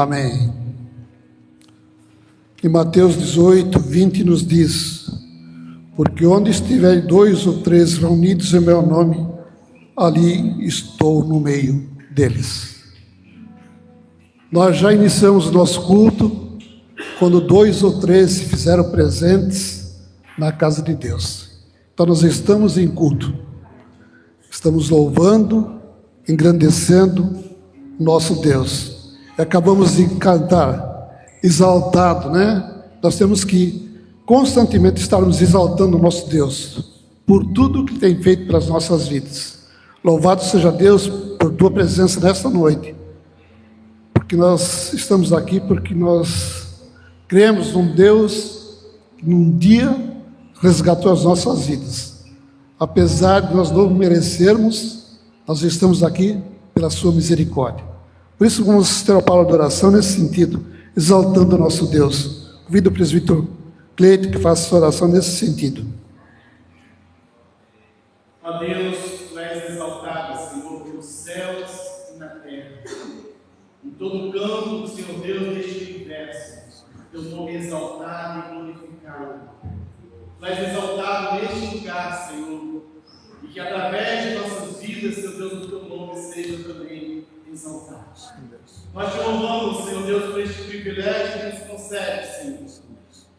Amém. Em Mateus 18, 20 nos diz: porque onde estiver 2 ou 3 reunidos em meu nome, ali estou no meio deles. Nós já iniciamos o nosso culto quando 2 ou 3 se fizeram presentes na casa de Deus. Então nós estamos em culto, estamos louvando, engrandecendo nosso Deus. E acabamos de cantar, exaltado, né? Nós temos que constantemente estarmos exaltando o nosso Deus por tudo que tem feito pelas nossas vidas. Louvado seja Deus por tua presença nesta noite, porque nós estamos aqui, porque nós cremos num Deus que num dia resgatou as nossas vidas. Apesar de nós não merecermos, nós estamos aqui pela sua misericórdia. Por isso vamos ter a palavra de oração nesse sentido, exaltando o nosso Deus. Convido o presbítero Cleito que faça essa oração nesse sentido. Ó Deus, tu és exaltado, Senhor, pelos céus e na terra. Em todo canto, Senhor Deus, deste universo, teu nome é exaltado e glorificado. Tu és exaltado neste lugar, Senhor, e que através de nossas vidas, Senhor Deus, o teu nome seja também exaltado. Nós te louvamos, Senhor Deus, por este privilégio que nos concede, Senhor,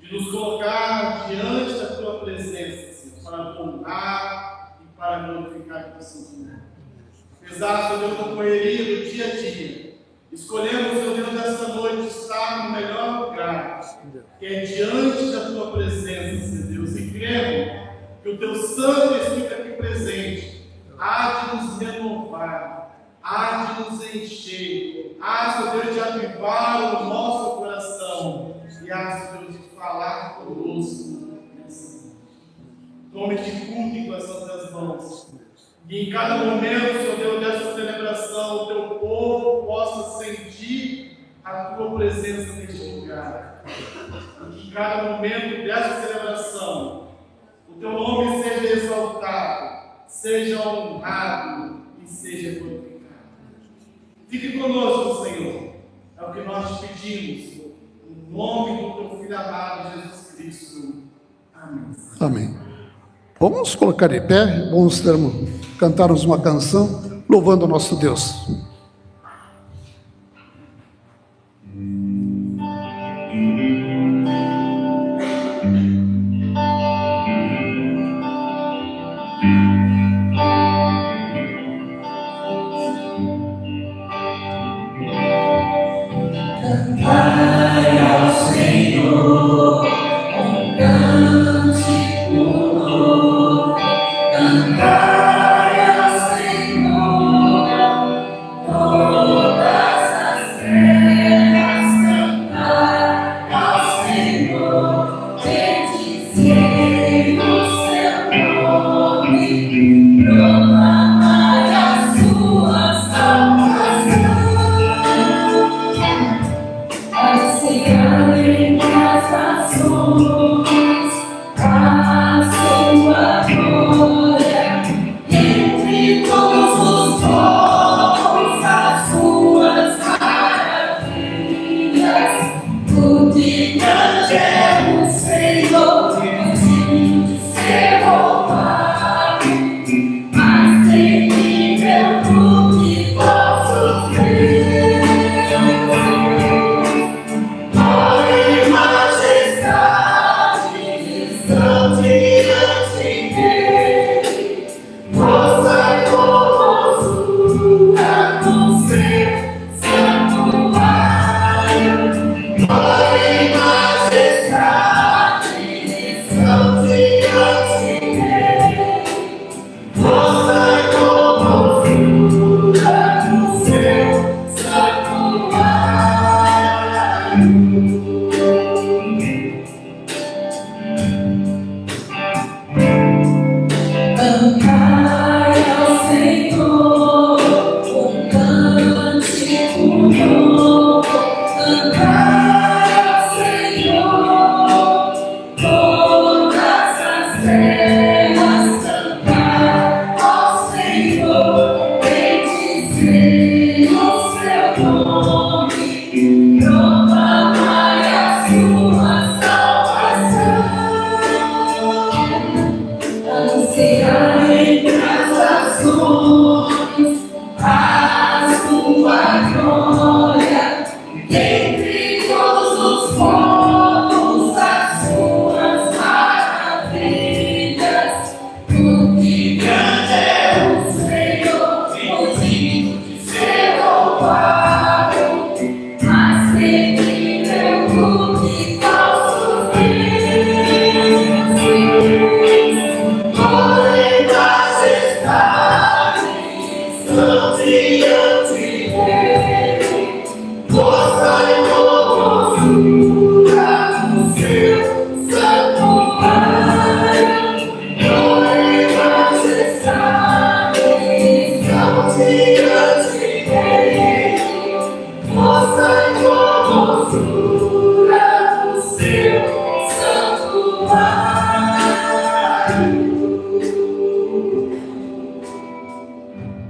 de nos colocar diante da tua presença, Senhor, para honrar e para glorificar o teu santo nome. Apesar, Senhor Deus, da correria do dia a dia, escolhemos, Senhor Deus, nesta noite estar no melhor lugar, que é diante da tua presença, Senhor Deus, e cremos que o teu Santo Espírito aqui presente há de nos renovar, há de nos encher, há, Senhor Deus, de avivar o nosso coração e há, Senhor Deus, de falar conosco nessa noite. Tome de culto em tuas santas mãos. E em cada momento, Senhor Deus, dessa celebração, o teu povo possa sentir a tua presença neste lugar. E que em cada momento dessa celebração, o teu nome seja exaltado, seja honrado e seja glorificado. Fique conosco, Senhor. É o que nós te pedimos. Em nome do teu Filho amado, Jesus Cristo. Amém. Amém. Vamos colocar de pé, vamos cantarmos uma canção louvando o nosso Deus. Cantai ao Senhor um cântico novo, cantai ao Senhor todas as terras, cantai ao Senhor, bendizei o seu nome, proclamai a sua salvação. Anunciarem as nações a sua glória, entre todos os povos as suas maravilhas. Tudo grande é o Senhor, digno de ser louvado, mas terrível tudo vossos Deus.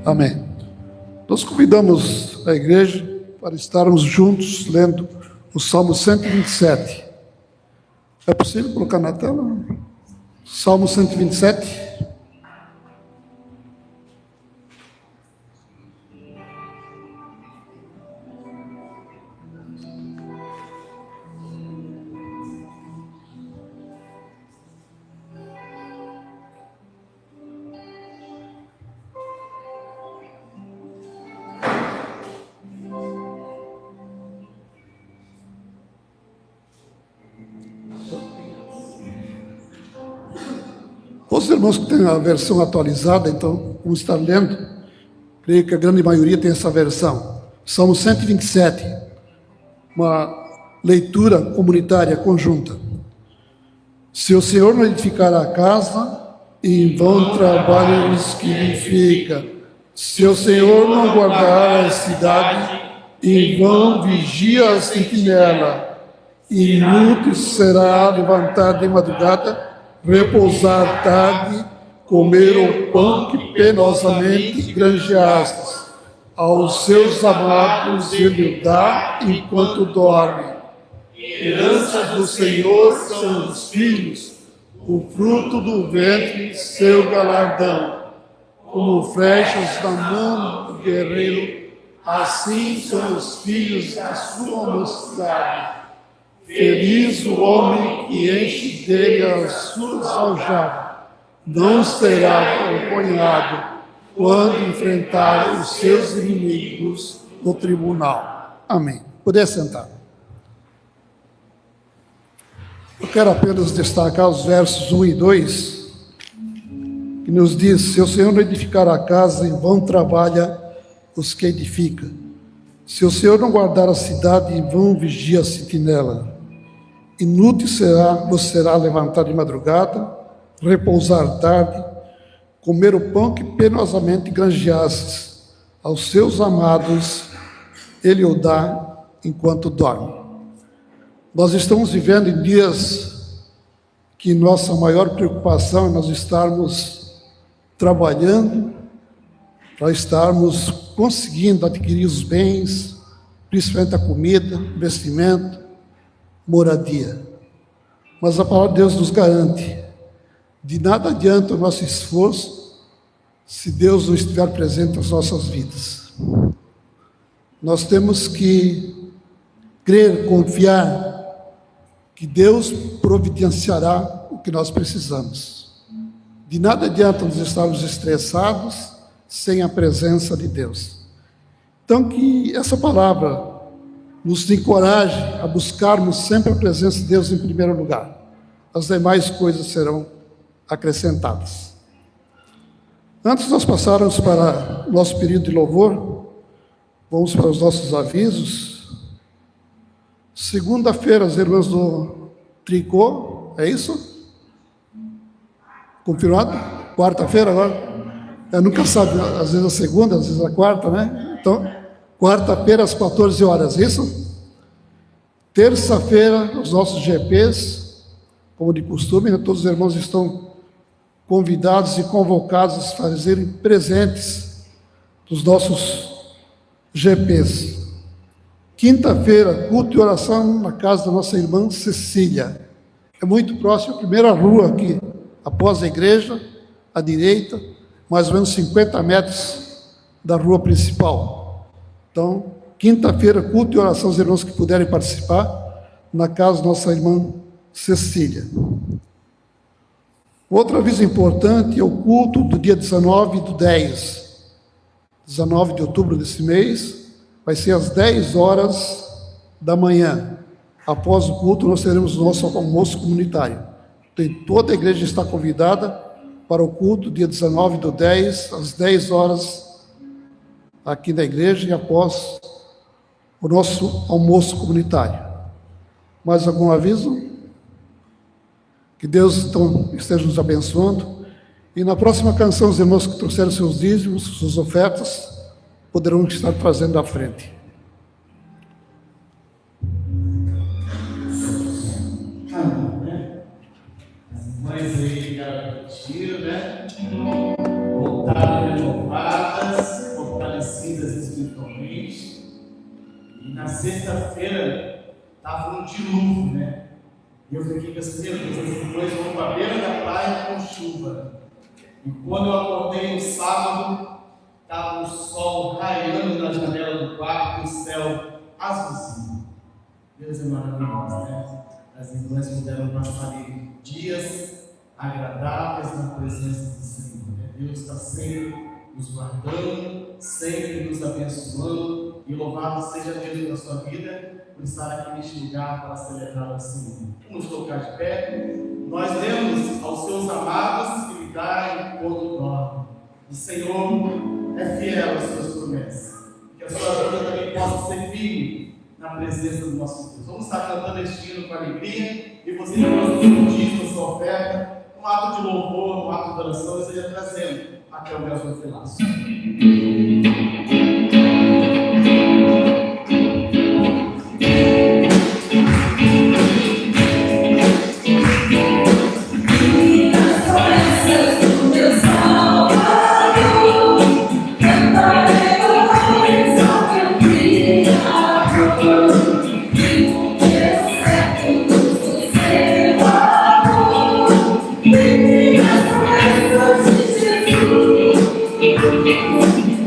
Amém. Nós convidamos a igreja para estarmos juntos lendo o Salmo 127. É possível colocar na tela? Salmo 127. Os irmãos que têm a versão atualizada, então, vamos estar lendo. Creio que a grande maioria tem essa versão. Salmo 127, uma leitura comunitária conjunta. Se o Senhor não edificar a casa, em vão trabalham os que edificam. Se o Senhor não guardar a cidade, em vão vigia a sentinela. Inútil será levantar de madrugada, repousar tarde, comer o pão que penosamente granjeastes. Aos seus amados ele dá enquanto dorme. Herança do Senhor são os filhos, o fruto do ventre, seu galardão. Como flechas na mão do guerreiro, assim são os filhos da sua mocidade. Feliz o homem que enche dele as suas aljadas, não será envergonhado quando enfrentar os seus inimigos no tribunal. Amém. Poder sentar. Eu quero apenas destacar os versos 1 e 2, que nos diz: se o Senhor não edificar a casa, em vão trabalha os que edificam. Se o Senhor não guardar a cidade, em vão vigia a sentinela. Inútil será levantar de madrugada, repousar tarde, comer o pão que penosamente granjeastes. Aos seus amados ele o dá enquanto dorme. Nós estamos vivendo em dias que nossa maior preocupação é nós estarmos trabalhando, para estarmos conseguindo adquirir os bens, principalmente a comida, vestimento, moradia. Mas a palavra de Deus nos garante: de nada adianta o nosso esforço se Deus não estiver presente nas nossas vidas. Nós temos que crer, confiar que Deus providenciará o que nós precisamos. De nada adianta nós estarmos estressados sem a presença de Deus. Então, que essa palavra nos encoraje a buscarmos sempre a presença de Deus em primeiro lugar. As demais coisas serão acrescentadas. Antes de nós passarmos para o nosso período de louvor, vamos para os nossos avisos. Segunda-feira, as irmãs do tricô, é isso? Confirmado? Quarta-feira agora? Eu nunca sabe, às vezes a segunda, às vezes a quarta, né? Então, quarta-feira às 14 horas, isso? Terça-feira, os nossos GPs, como de costume, né? Todos os irmãos estão convidados e convocados a fazerem presentes dos nossos GPs. Quinta-feira, culto e oração na casa da nossa irmã Cecília. É muito próximo, a primeira rua aqui, após a igreja, à direita, mais ou menos 50 metros da rua principal. Então, quinta-feira, culto e oração, os irmãos que puderem participar, na casa da nossa irmã Cecília. Outro aviso importante é o culto do dia 19 do 10. 19 de outubro desse mês, vai ser às 10 horas da manhã. Após o culto, nós teremos o nosso almoço comunitário. Então, toda a igreja está convidada para o culto, dia 19 do 10, às 10 horas, aqui na igreja, e após o nosso almoço comunitário. Mais algum aviso? Que Deus então esteja nos abençoando. E na próxima canção, os irmãos que trouxeram seus dízimos, suas ofertas, poderão estar trazendo à frente. As mães aí, cara, tiro, né? Voltaram renovadas. na sexta-feira estava um dilúvio, né? E eu fiquei pensando, meu Deus, esses dois vão para a beira da praia com chuva. E quando eu acordei no sábado, estava o sol raiando na janela do quarto e o céu azulzinho. Deus é maravilhoso, né? As irmãs puderam passar ali dias agradáveis na presença do Senhor, né? Deus está sempre nos guardando, sempre nos abençoando, e louvado seja Deus pela sua vida, por estar aqui neste lugar para celebrar o Senhor. Vamos colocar de pé. Nós lemos aos seus amados que lhe dá enquanto dorme. O Senhor é fiel às suas promessas, que a sua vida também possa ser firme na presença do nosso Deus. Vamos estar cantando este hino com alegria, e você já possa discutir a sua oferta, um ato de louvor, um ato de oração, e seja trazendo até o gasofilaço. Thank you.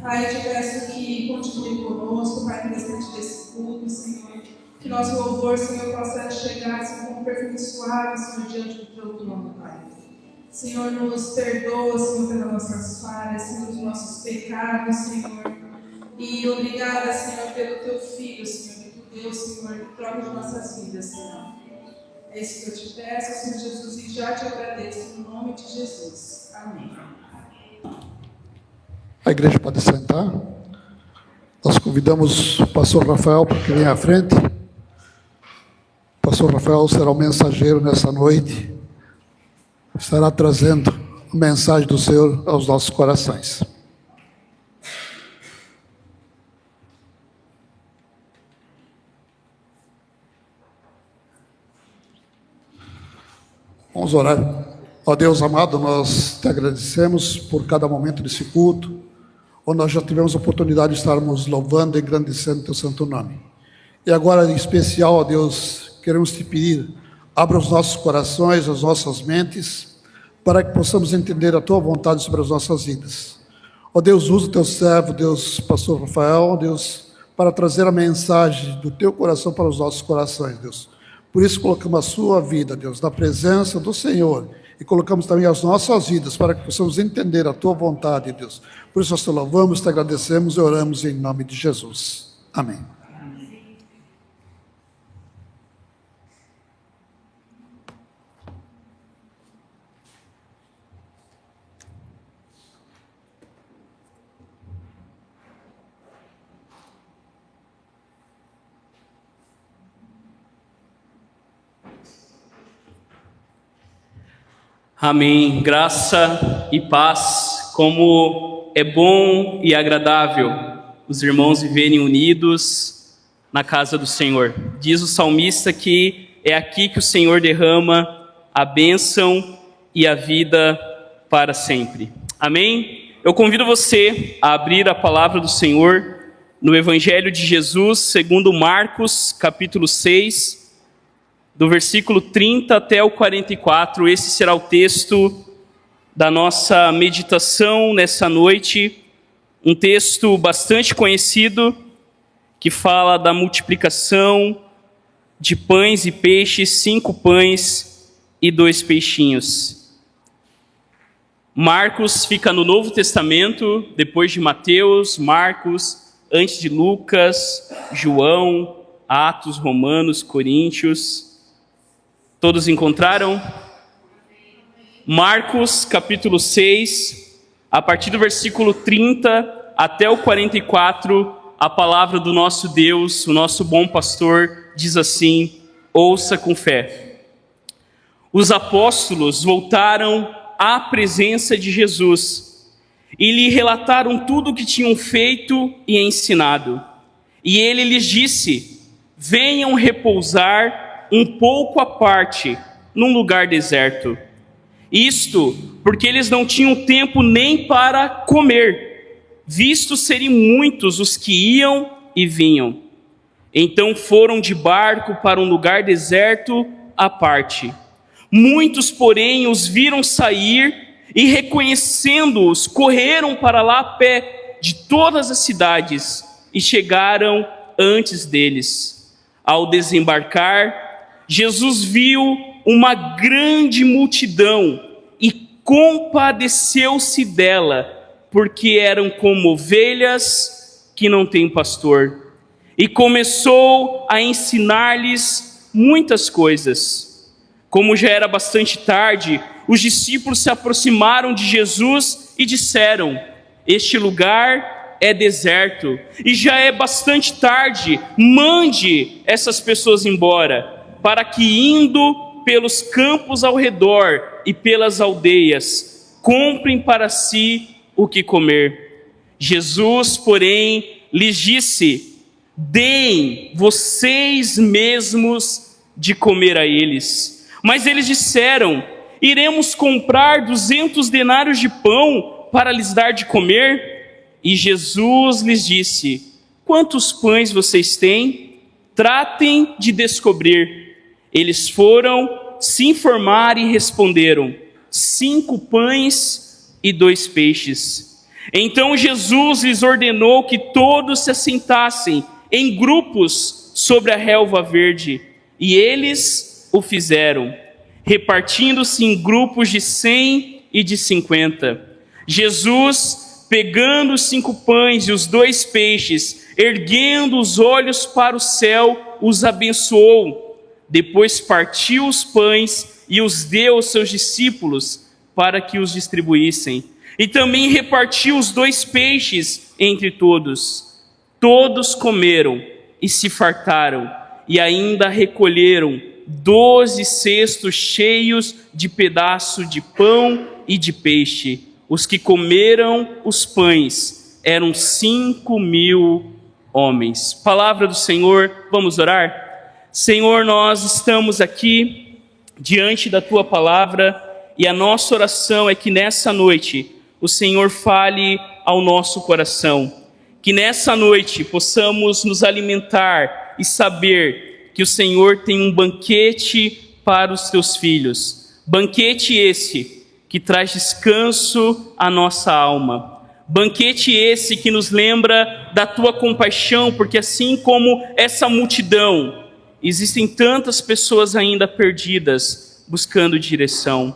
Pai, eu te peço que continue conosco, Pai, no restante desse culto, Senhor. Que nosso louvor, Senhor, possa chegar, Senhor, como aperfeiçoado, Senhor, diante do teu trono, Pai. Senhor, nos perdoa, Senhor, pelas nossas falhas, Senhor, os nossos pecados, Senhor. E obrigada, Senhor, pelo teu Filho, Senhor, que tu deu, Senhor, que troca de nossas vidas, Senhor. É isso que eu te peço, Senhor Jesus, e já te agradeço, no nome de Jesus. Amém. A igreja pode sentar. Nós convidamos o pastor Rafael para que venha à frente. O pastor Rafael será o mensageiro nessa noite. Estará trazendo a mensagem do Senhor aos nossos corações. Vamos orar. Ó Deus amado, nós te agradecemos por cada momento desse culto, onde nós já tivemos a oportunidade de estarmos louvando e engrandecendo o teu santo nome. E agora, em especial, ó Deus, queremos te pedir, abra os nossos corações, as nossas mentes, para que possamos entender a tua vontade sobre as nossas vidas. Ó Deus, usa o teu servo, Deus, pastor Rafael, ó Deus, para trazer a mensagem do teu coração para os nossos corações, Deus. Por isso colocamos a sua vida, Deus, na presença do Senhor, e colocamos também as nossas vidas para que possamos entender a tua vontade, Deus. Por isso nós te louvamos, te agradecemos e oramos em nome de Jesus. Amém. Amém. Graça e paz. Como é bom e agradável os irmãos viverem unidos na casa do Senhor. Diz o salmista que é aqui que o Senhor derrama a bênção e a vida para sempre. Amém? Eu convido você a abrir a palavra do Senhor no Evangelho de Jesus, segundo Marcos, capítulo 6, do versículo 30 até o 44, esse será o texto da nossa meditação nessa noite, um texto bastante conhecido, que fala da multiplicação de pães e peixes, 5 pães e 2 peixinhos. Marcos fica no Novo Testamento, depois de Mateus, Marcos, antes de Lucas, João, Atos, Romanos, Coríntios. Todos encontraram? Marcos, capítulo 6, a partir do versículo 30 até o 44, a palavra do nosso Deus, o nosso bom pastor, diz assim: ouça com fé. Os apóstolos voltaram à presença de Jesus e lhe relataram tudo o que tinham feito e ensinado. E ele lhes disse: venham repousar um pouco à parte, num lugar deserto. Isto porque eles não tinham tempo nem para comer, visto serem muitos os que iam e vinham. Então foram de barco para um lugar deserto à parte. Muitos, porém, os viram sair e, reconhecendo-os, correram para lá a pé de todas as cidades e chegaram antes deles. Ao desembarcar, Jesus viu uma grande multidão e compadeceu-se dela, porque eram como ovelhas que não têm pastor. E começou a ensinar-lhes muitas coisas. Como já era bastante tarde, os discípulos se aproximaram de Jesus e disseram: este lugar é deserto e já é bastante tarde, mande essas pessoas embora, para que, indo pelos campos ao redor e pelas aldeias, comprem para si o que comer. Jesus, porém, lhes disse: deem vocês mesmos de comer a eles. Mas eles disseram: iremos comprar 200 denários de pão para lhes dar de comer? E Jesus lhes disse: quantos pães vocês têm? Tratem de descobrir. Eles foram se informar e responderam: 5 pães e 2 peixes. Então Jesus lhes ordenou que todos se assentassem em grupos sobre a relva verde, e eles o fizeram, repartindo-se em grupos de 100 e de 50. Jesus, pegando os 5 pães e os 2 peixes, erguendo os olhos para o céu, os abençoou. Depois partiu os pães e os deu aos seus discípulos para que os distribuíssem. E também repartiu os 2 peixes entre todos. Todos comeram e se fartaram, e ainda recolheram 12 cestos cheios de pedaço de pão e de peixe. Os que comeram os pães eram 5.000 homens. Palavra do Senhor, vamos orar? Senhor, nós estamos aqui diante da Tua palavra e a nossa oração é que nessa noite o Senhor fale ao nosso coração. Que nessa noite possamos nos alimentar e saber que o Senhor tem um banquete para os Teus filhos. Banquete esse que traz descanso à nossa alma. Banquete esse que nos lembra da Tua compaixão, porque assim como essa multidão, existem tantas pessoas ainda perdidas, buscando direção.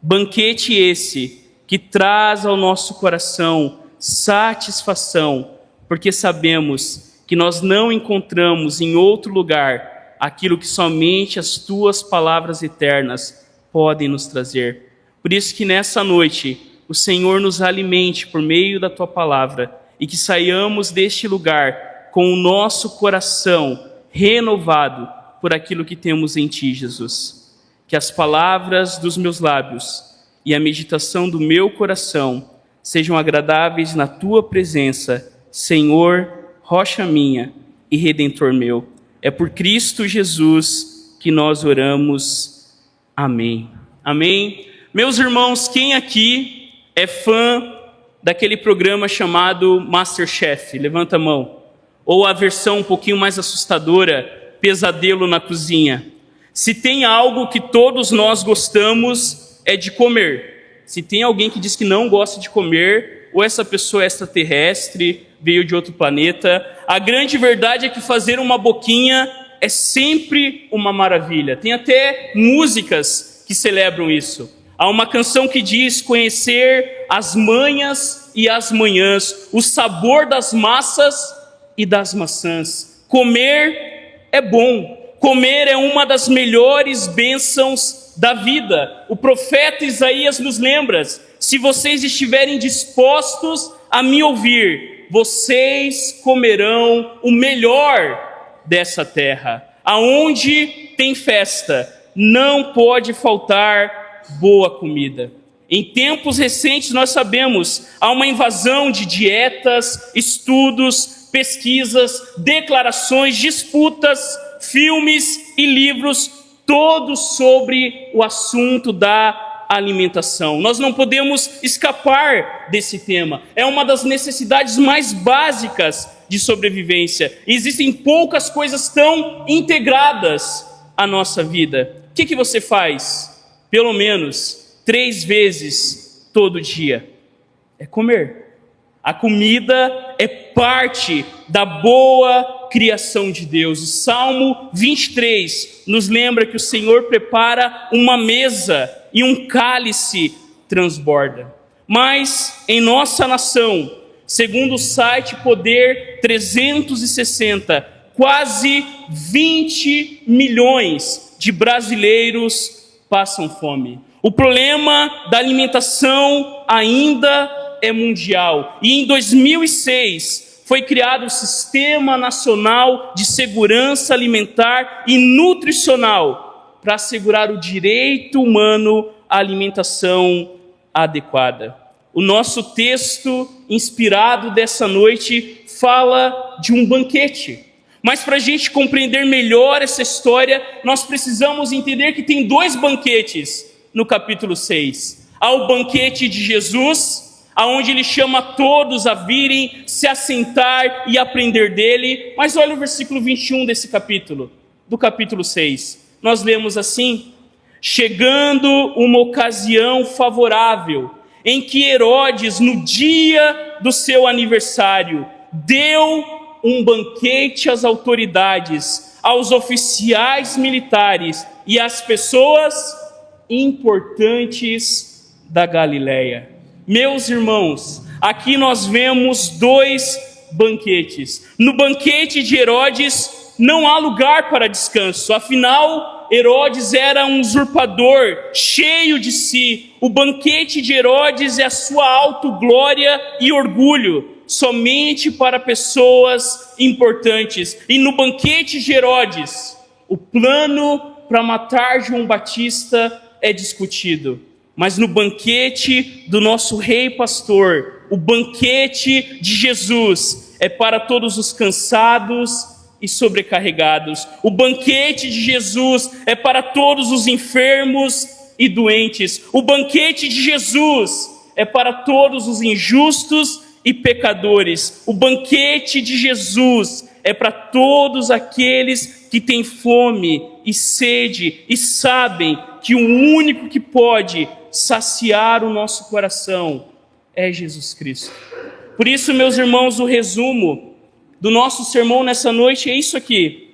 Banquete esse que traz ao nosso coração satisfação, porque sabemos que nós não encontramos em outro lugar aquilo que somente as Tuas palavras eternas podem nos trazer. Por isso que nessa noite o Senhor nos alimente por meio da Tua palavra e que saiamos deste lugar com o nosso coração renovado por aquilo que temos em Ti, Jesus. Que as palavras dos meus lábios e a meditação do meu coração sejam agradáveis na Tua presença, Senhor, rocha minha e Redentor meu. É por Cristo Jesus que nós oramos. Amém. Amém. Meus irmãos, quem aqui é fã daquele programa chamado MasterChef? Levanta a mão. Ou a versão um pouquinho mais assustadora, Pesadelo na Cozinha. Se tem algo que todos nós gostamos, é de comer. Se tem alguém que diz que não gosta de comer, ou essa pessoa é extraterrestre, veio de outro planeta. A grande verdade é que fazer uma boquinha é sempre uma maravilha. Tem até músicas que celebram isso. Há uma canção que diz: conhecer as manhas e as manhãs, o sabor das massas e das maçãs. Comer é bom. Comer é uma das melhores bênçãos da vida. O profeta Isaías nos lembra: se vocês estiverem dispostos a me ouvir, vocês comerão o melhor dessa terra. Aonde tem festa, não pode faltar boa comida. Em tempos recentes nós sabemos, há uma invasão de dietas, estudos, pesquisas, declarações, disputas, filmes e livros, todos sobre o assunto da alimentação. Nós não podemos escapar desse tema. É uma das necessidades mais básicas de sobrevivência. Existem poucas coisas tão integradas à nossa vida. O que você faz? Pelo menos 3 vezes todo dia. É comer. A comida é parte da boa criação de Deus. O Salmo 23 nos lembra que o Senhor prepara uma mesa e um cálice transborda. Mas em nossa nação, segundo o site Poder 360, quase 20 milhões de brasileiros passam fome. O problema da alimentação ainda é mundial. E em 2006 foi criado o Sistema Nacional de Segurança Alimentar e Nutricional para assegurar o direito humano à alimentação adequada. O nosso texto inspirado dessa noite fala de um banquete. Mas para a gente compreender melhor essa história, nós precisamos entender que tem 2 banquetes no capítulo 6. Há o banquete de Jesus, aonde ele chama todos a virem, se assentar e aprender dele. Mas olha o versículo 21 desse capítulo, do capítulo 6. Nós lemos assim: chegando uma ocasião favorável, em que Herodes, no dia do seu aniversário, deu um banquete às autoridades, aos oficiais militares e às pessoas importantes da Galileia. Meus irmãos, aqui nós vemos dois banquetes. No banquete de Herodes não há lugar para descanso, afinal Herodes era um usurpador, cheio de si. O banquete de Herodes é a sua autoglória e orgulho, somente para pessoas importantes. E no banquete de Herodes, o plano para matar João Batista é discutido. Mas no banquete do nosso rei pastor, o banquete de Jesus é para todos os cansados e sobrecarregados. O banquete de Jesus é para todos os enfermos e doentes. O banquete de Jesus é para todos os injustos e pecadores. O banquete de Jesus é para todos aqueles que têm fome e sede e sabem que o único que pode saciar o nosso coração é Jesus Cristo. Por isso, meus irmãos, o resumo do nosso sermão nessa noite é isso aqui.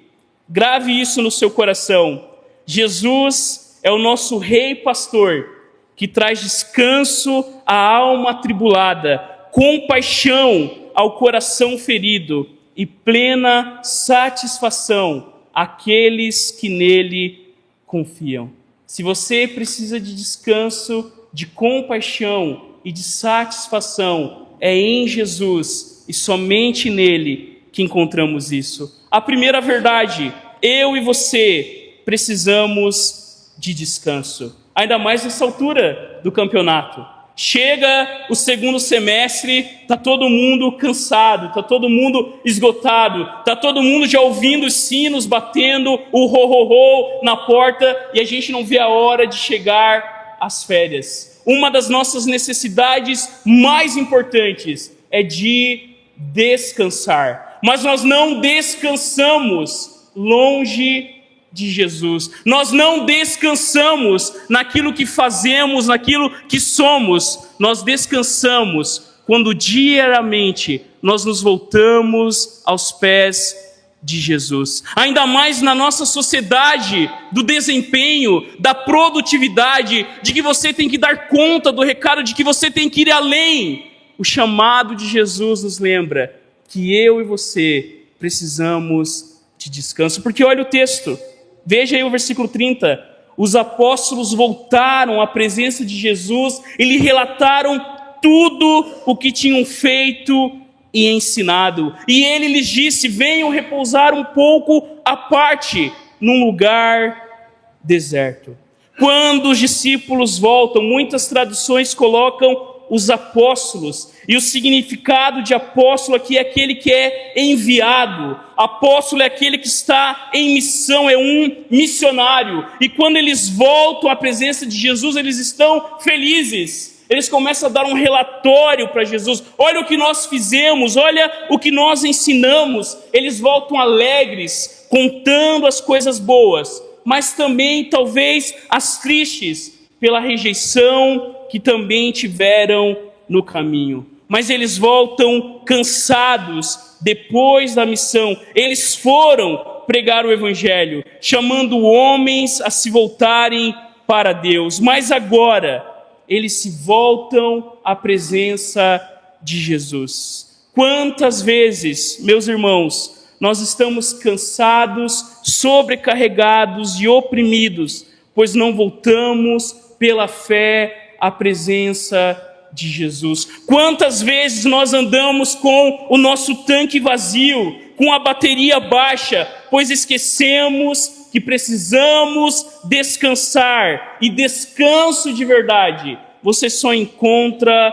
Grave isso no seu coração. Jesus é o nosso rei pastor, que traz descanso à alma atribulada, compaixão ao coração ferido e plena satisfação àqueles que nele confiam. Se você precisa de descanso, de compaixão e de satisfação, é em Jesus e somente nele que encontramos isso. A primeira verdade, eu e você precisamos de descanso, ainda mais nessa altura do campeonato. Chega o segundo semestre, tá todo mundo cansado, tá todo mundo esgotado, tá todo mundo já ouvindo os sinos batendo, o ho-ho-ho na porta, e a gente não vê a hora de chegar às férias. Uma das nossas necessidades mais importantes é de descansar. Mas nós não descansamos longe de Jesus. Nós não descansamos naquilo que fazemos, naquilo que somos. Nós descansamos quando diariamente nós nos voltamos aos pés de Jesus. Ainda mais na nossa sociedade do desempenho, da produtividade, de que você tem que dar conta do recado, de que você tem que ir além. O chamado de Jesus nos lembra que eu e você precisamos de descanso. Porque olha o texto, veja aí o versículo 30. Os apóstolos voltaram à presença de Jesus e lhe relataram tudo o que tinham feito e ensinado. E ele lhes disse: venham repousar um pouco à parte, num lugar deserto. Quando os discípulos voltam, muitas traduções colocam os apóstolos, e o significado de apóstolo aqui é aquele que é enviado. Apóstolo é aquele que está em missão, é um missionário. E quando eles voltam à presença de Jesus, eles estão felizes. Eles começam a dar um relatório para Jesus. Olha o que nós fizemos, olha o que nós ensinamos. Eles voltam alegres, contando as coisas boas, mas também talvez as tristes, pela rejeição que também tiveram no caminho. Mas eles voltam cansados depois da missão. Eles foram pregar o evangelho, chamando homens a se voltarem para Deus. Mas agora eles se voltam à presença de Jesus. Quantas vezes, meus irmãos, nós estamos cansados, sobrecarregados e oprimidos, pois não voltamos pela fé à presença de Jesus. Quantas vezes nós andamos com o nosso tanque vazio, com a bateria baixa, pois esquecemos que precisamos descansar, e descanso de verdade você só encontra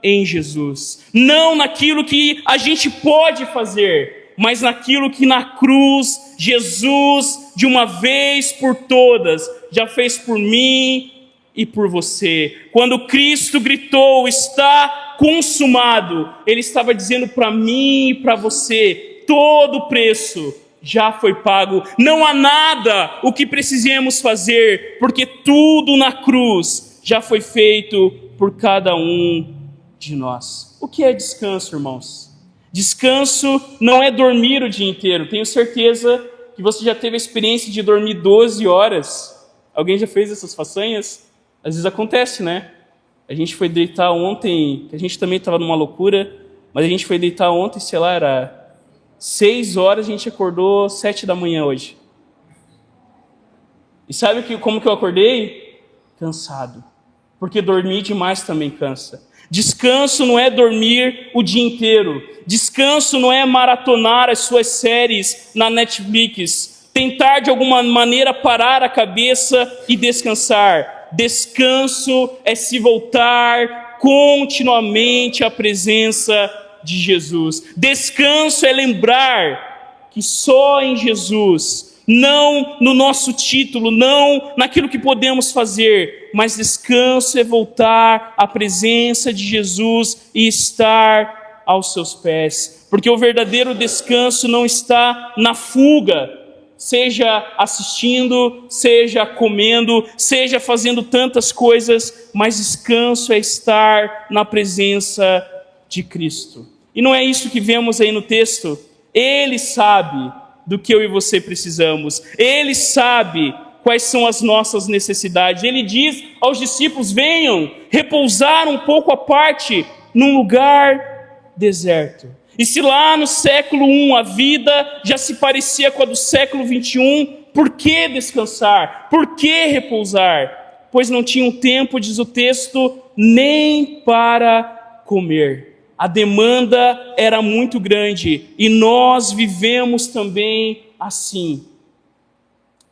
em Jesus. Não naquilo que a gente pode fazer, mas naquilo que na cruz Jesus, de uma vez por todas, já fez por mim e por você. Quando Cristo gritou: está consumado, Ele estava dizendo para mim e para você: todo o preço já foi pago. Não há nada o que precisemos fazer, porque tudo na cruz já foi feito por cada um de nós. O que é descanso, irmãos? Descanso não é dormir o dia inteiro. Tenho certeza que você já teve a experiência de dormir 12 horas. Alguém já fez essas façanhas? Às vezes acontece, né? A gente foi deitar ontem, a gente também estava numa loucura, mas a gente foi deitar ontem, sei lá, era 6 horas, a gente acordou 7 da manhã hoje. E sabe como que eu acordei? Cansado. Porque dormir demais também cansa. Descanso não é dormir o dia inteiro. Descanso não é maratonar as suas séries na Netflix. Tentar de alguma maneira parar a cabeça e descansar. Descanso é se voltar continuamente à presença de Jesus. Descanso é lembrar que só em Jesus, não no nosso título, não naquilo que podemos fazer, mas descanso é voltar à presença de Jesus e estar aos seus pés. Porque o verdadeiro descanso não está na fuga, seja assistindo, seja comendo, seja fazendo tantas coisas, mas descanso é estar na presença de Cristo. E não é isso que vemos aí no texto. Ele sabe do que eu e você precisamos. Ele sabe quais são as nossas necessidades. Ele diz aos discípulos: venham repousar um pouco à parte num lugar deserto. E se lá no século I a vida já se parecia com a do século XXI, por que descansar? Por que repousar? Pois não tinham tempo, diz o texto, nem para comer. A demanda era muito grande e nós vivemos também assim.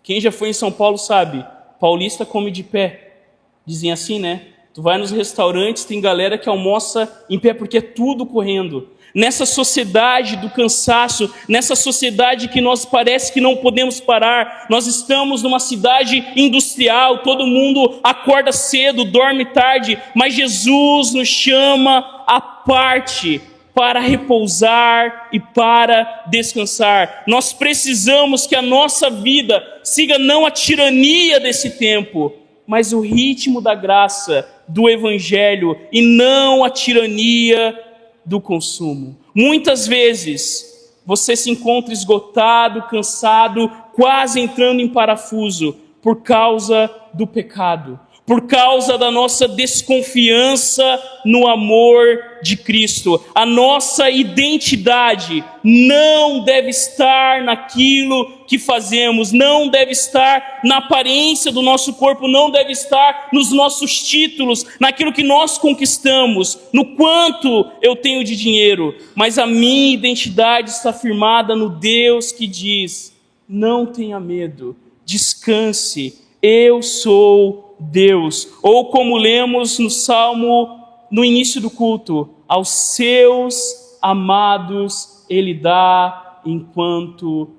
Quem já foi em São Paulo sabe, paulista come de pé. Dizem assim, né? Tu vai nos restaurantes, tem galera que almoça em pé porque é tudo correndo. Nessa sociedade do cansaço, nessa sociedade que nós parece que não podemos parar, nós estamos numa cidade industrial, todo mundo acorda cedo, dorme tarde, mas Jesus nos chama à parte para repousar e para descansar. Nós precisamos que a nossa vida siga não a tirania desse tempo, mas o ritmo da graça, do Evangelho, e não a tirania do consumo. Muitas vezes você se encontra esgotado, cansado, quase entrando em parafuso por causa do pecado, por causa da nossa desconfiança no amor de Cristo. A nossa identidade não deve estar naquilo que fazemos, não deve estar na aparência do nosso corpo, não deve estar nos nossos títulos, naquilo que nós conquistamos, no quanto eu tenho de dinheiro, mas a minha identidade está firmada no Deus que diz: não tenha medo, descanse, eu sou Deus. Ou como lemos no Salmo, no início do culto: aos seus amados Ele dá enquanto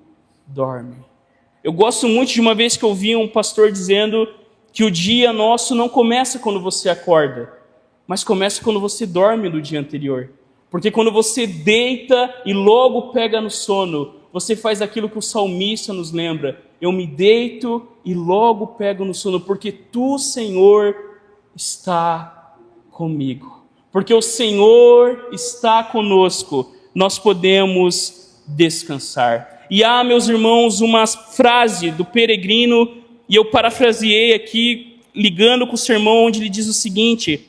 dorme. Eu gosto muito de uma vez que eu ouvi um pastor dizendo que o dia nosso não começa quando você acorda, mas começa quando você dorme no dia anterior. Porque quando você deita e logo pega no sono, você faz aquilo que o salmista nos lembra: eu me deito e logo pego no sono, porque tu, Senhor, está comigo. Porque o Senhor está conosco, nós podemos descansar. E há, meus irmãos, uma frase do Peregrino, e eu parafraseei aqui, ligando com o sermão, onde ele diz o seguinte: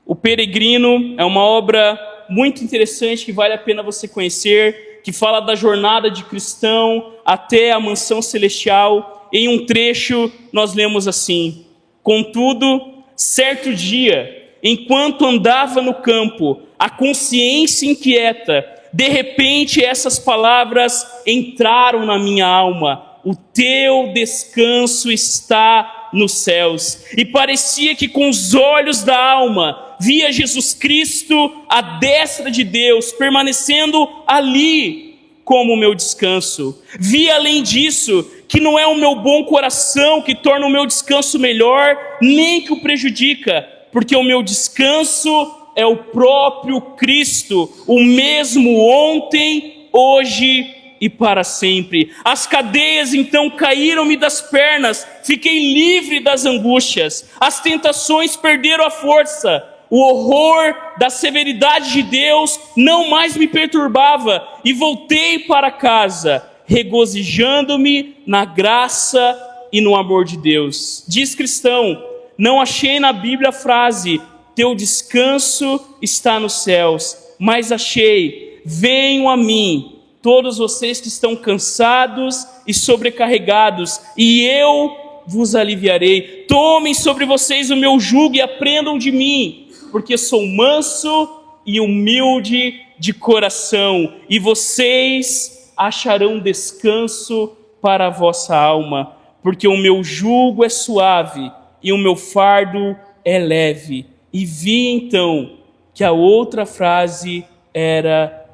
o Peregrino é uma obra muito interessante que vale a pena você conhecer, que fala da jornada de cristão até a mansão celestial. Em um trecho nós lemos assim: contudo, certo dia, enquanto andava no campo, a consciência inquieta, de repente essas palavras entraram na minha alma: o teu descanso está nos céus. E parecia que com os olhos da alma via Jesus Cristo à destra de Deus, permanecendo ali como o meu descanso. Vi além disso que não é o meu bom coração que torna o meu descanso melhor, nem que o prejudica, porque o meu descanso é o próprio Cristo, o mesmo ontem, hoje e para sempre. As cadeias então caíram-me das pernas, fiquei livre das angústias, as tentações perderam a força, O horror da severidade de Deus não mais me perturbava e voltei para casa, regozijando-me na graça e no amor de Deus. Diz cristão: não achei na Bíblia a frase teu descanso está nos céus, mas achei: venham a mim todos vocês que estão cansados e sobrecarregados, e eu vos aliviarei. Tomem sobre vocês o meu jugo e aprendam de mim, porque sou manso e humilde de coração, e vocês acharão descanso para a vossa alma, porque o meu jugo é suave e o meu fardo é leve. E vi então que a outra frase era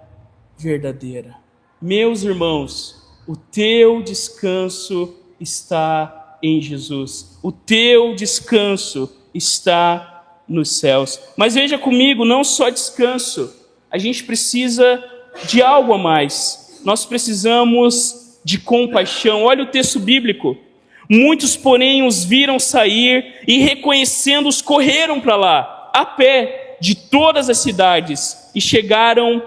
verdadeira. Meus irmãos, o teu descanso está em Jesus. O teu descanso está nos céus. Mas veja comigo, não só descanso. A gente precisa de algo a mais. Nós precisamos de compaixão. Olha o texto bíblico. Muitos, porém, os viram sair e, reconhecendo-os, correram para lá, a pé, de todas as cidades, e chegaram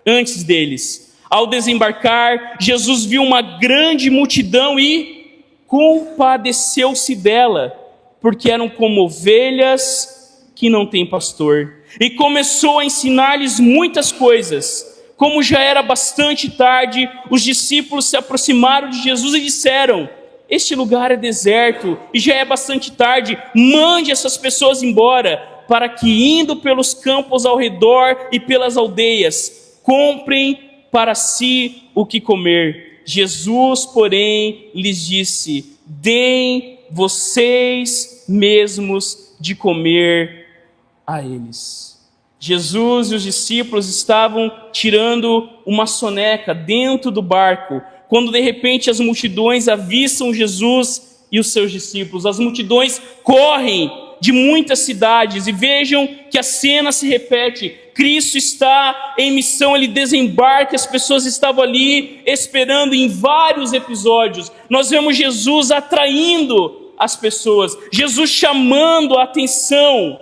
antes deles. Ao desembarcar, Jesus viu uma grande multidão e compadeceu-se dela, porque eram como ovelhas que não têm pastor. E começou a ensinar-lhes muitas coisas. Como já era bastante tarde, os discípulos se aproximaram de Jesus e disseram: este lugar é deserto e já é bastante tarde, mande essas pessoas embora, para que, indo pelos campos ao redor e pelas aldeias, comprem para si o que comer. Jesus, porém, lhes disse: deem vocês mesmos de comer a eles. Jesus e os discípulos estavam tirando uma soneca dentro do barco, quando de repente as multidões avistam Jesus e os seus discípulos. As multidões correm de muitas cidades e vejam que a cena se repete. Cristo está em missão, ele desembarca, as pessoas estavam ali esperando. Em vários episódios nós vemos Jesus atraindo as pessoas, Jesus chamando a atenção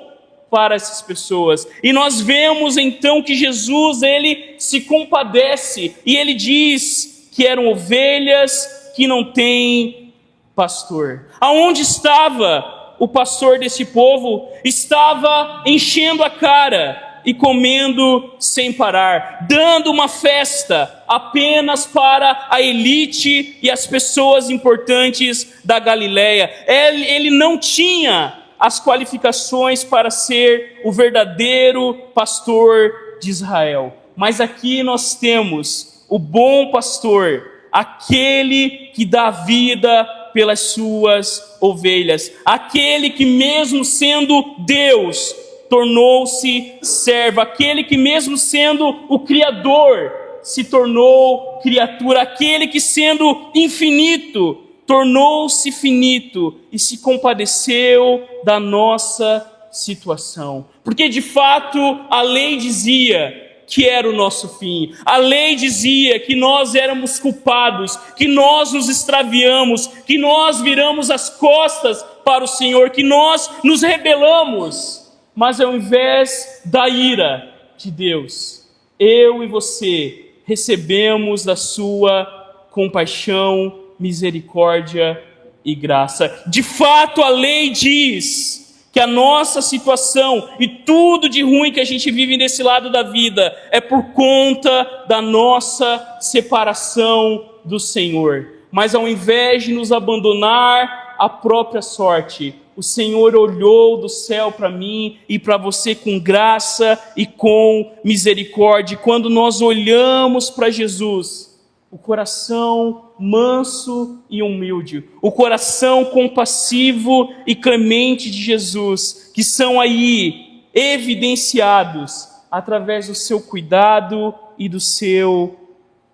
para essas pessoas, e nós vemos então que Jesus, ele se compadece e ele diz que eram ovelhas que não têm pastor. Aonde estava o pastor desse povo? Estava enchendo a cara e comendo sem parar, dando uma festa apenas para a elite e as pessoas importantes da Galileia. Ele não tinha as qualificações para ser o verdadeiro pastor de Israel. Mas aqui nós temos o bom pastor, aquele que dá vida pelas suas ovelhas, aquele que mesmo sendo Deus, tornou-se servo, aquele que mesmo sendo o Criador, se tornou criatura, aquele que sendo infinito, tornou-se finito e se compadeceu da nossa situação. Porque de fato a lei dizia que era o nosso fim. A lei dizia que nós éramos culpados, que nós nos extraviamos, que nós viramos as costas para o Senhor, que nós nos rebelamos. Mas ao invés da ira de Deus, eu e você recebemos da sua compaixão, misericórdia e graça. De fato, a lei diz que a nossa situação e tudo de ruim que a gente vive nesse lado da vida é por conta da nossa separação do Senhor. Mas ao invés de nos abandonar à própria sorte, o Senhor olhou do céu para mim e para você com graça e com misericórdia. Quando nós olhamos para Jesus, o coração manso e humilde, o coração compassivo e clemente de Jesus, que são aí evidenciados através do seu cuidado e do seu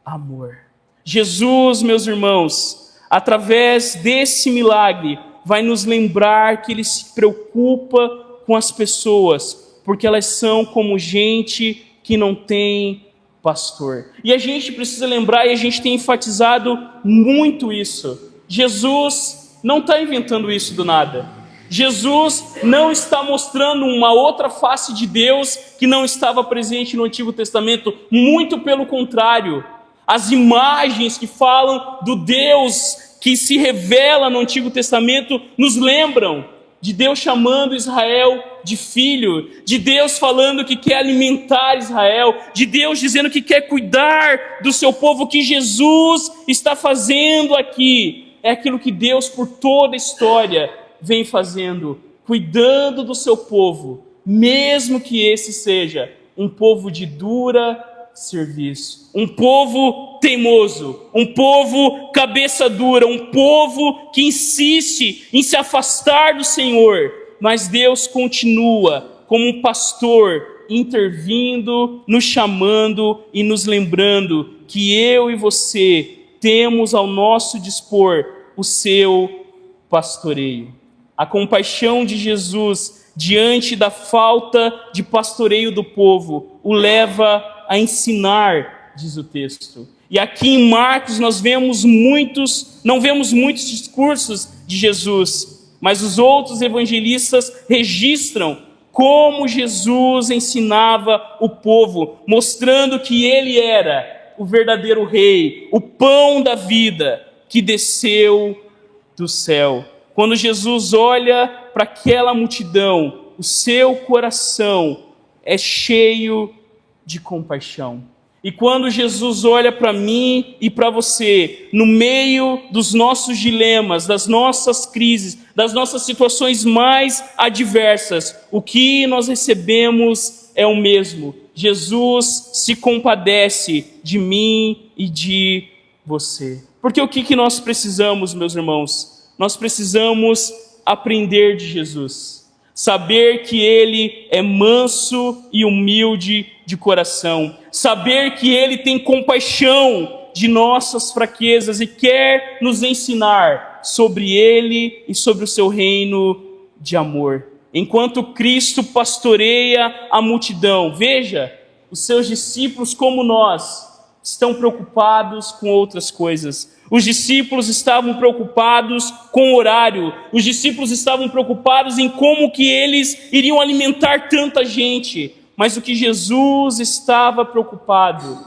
amor. Jesus, meus irmãos, através desse milagre, vai nos lembrar que ele se preocupa com as pessoas, porque elas são como gente que não tem pastor. E a gente precisa lembrar, e a gente tem enfatizado muito isso, Jesus não está inventando isso do nada. Jesus não está mostrando uma outra face de Deus que não estava presente no Antigo Testamento, muito pelo contrário. As imagens que falam do Deus que se revela no Antigo Testamento nos lembram de Deus chamando Israel de filho, de Deus falando que quer alimentar Israel, de Deus dizendo que quer cuidar do seu povo. O que Jesus está fazendo aqui é aquilo que Deus, por toda a história, vem fazendo, cuidando do seu povo, mesmo que esse seja um povo de dura serviço, um povo teimoso, um povo cabeça dura, um povo que insiste em se afastar do Senhor, mas Deus continua como um pastor intervindo, nos chamando e nos lembrando que eu e você temos ao nosso dispor o seu pastoreio. A compaixão de Jesus diante da falta de pastoreio do povo o leva a ensinar, diz o texto. E aqui em Marcos não vemos muitos discursos de Jesus, mas os outros evangelistas registram como Jesus ensinava o povo, mostrando que ele era o verdadeiro rei, o pão da vida que desceu do céu. Quando Jesus olha para aquela multidão, o seu coração é cheio de compaixão. E quando Jesus olha para mim e para você, no meio dos nossos dilemas, das nossas crises, das nossas situações mais adversas, o que nós recebemos é o mesmo. Jesus se compadece de mim e de você. Porque o que nós precisamos, meus irmãos? Nós precisamos aprender de Jesus. Saber que Ele é manso e humilde de coração. Saber que Ele tem compaixão de nossas fraquezas e quer nos ensinar sobre Ele e sobre o seu reino de amor. Enquanto Cristo pastoreia a multidão, veja, os seus discípulos, como nós, estão preocupados com outras coisas. Os discípulos estavam preocupados com o horário. Os discípulos estavam preocupados em como que eles iriam alimentar tanta gente. Mas o que Jesus estava preocupado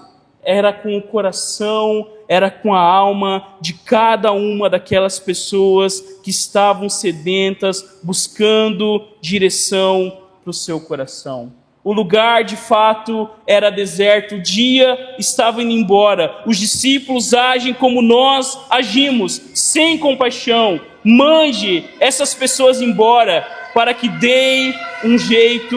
era com o coração, era com a alma de cada uma daquelas pessoas que estavam sedentas, buscando direção para o seu coração. O lugar, de fato, era deserto, o dia estava indo embora. Os discípulos agem como nós agimos, sem compaixão. Mande essas pessoas embora para que deem um jeito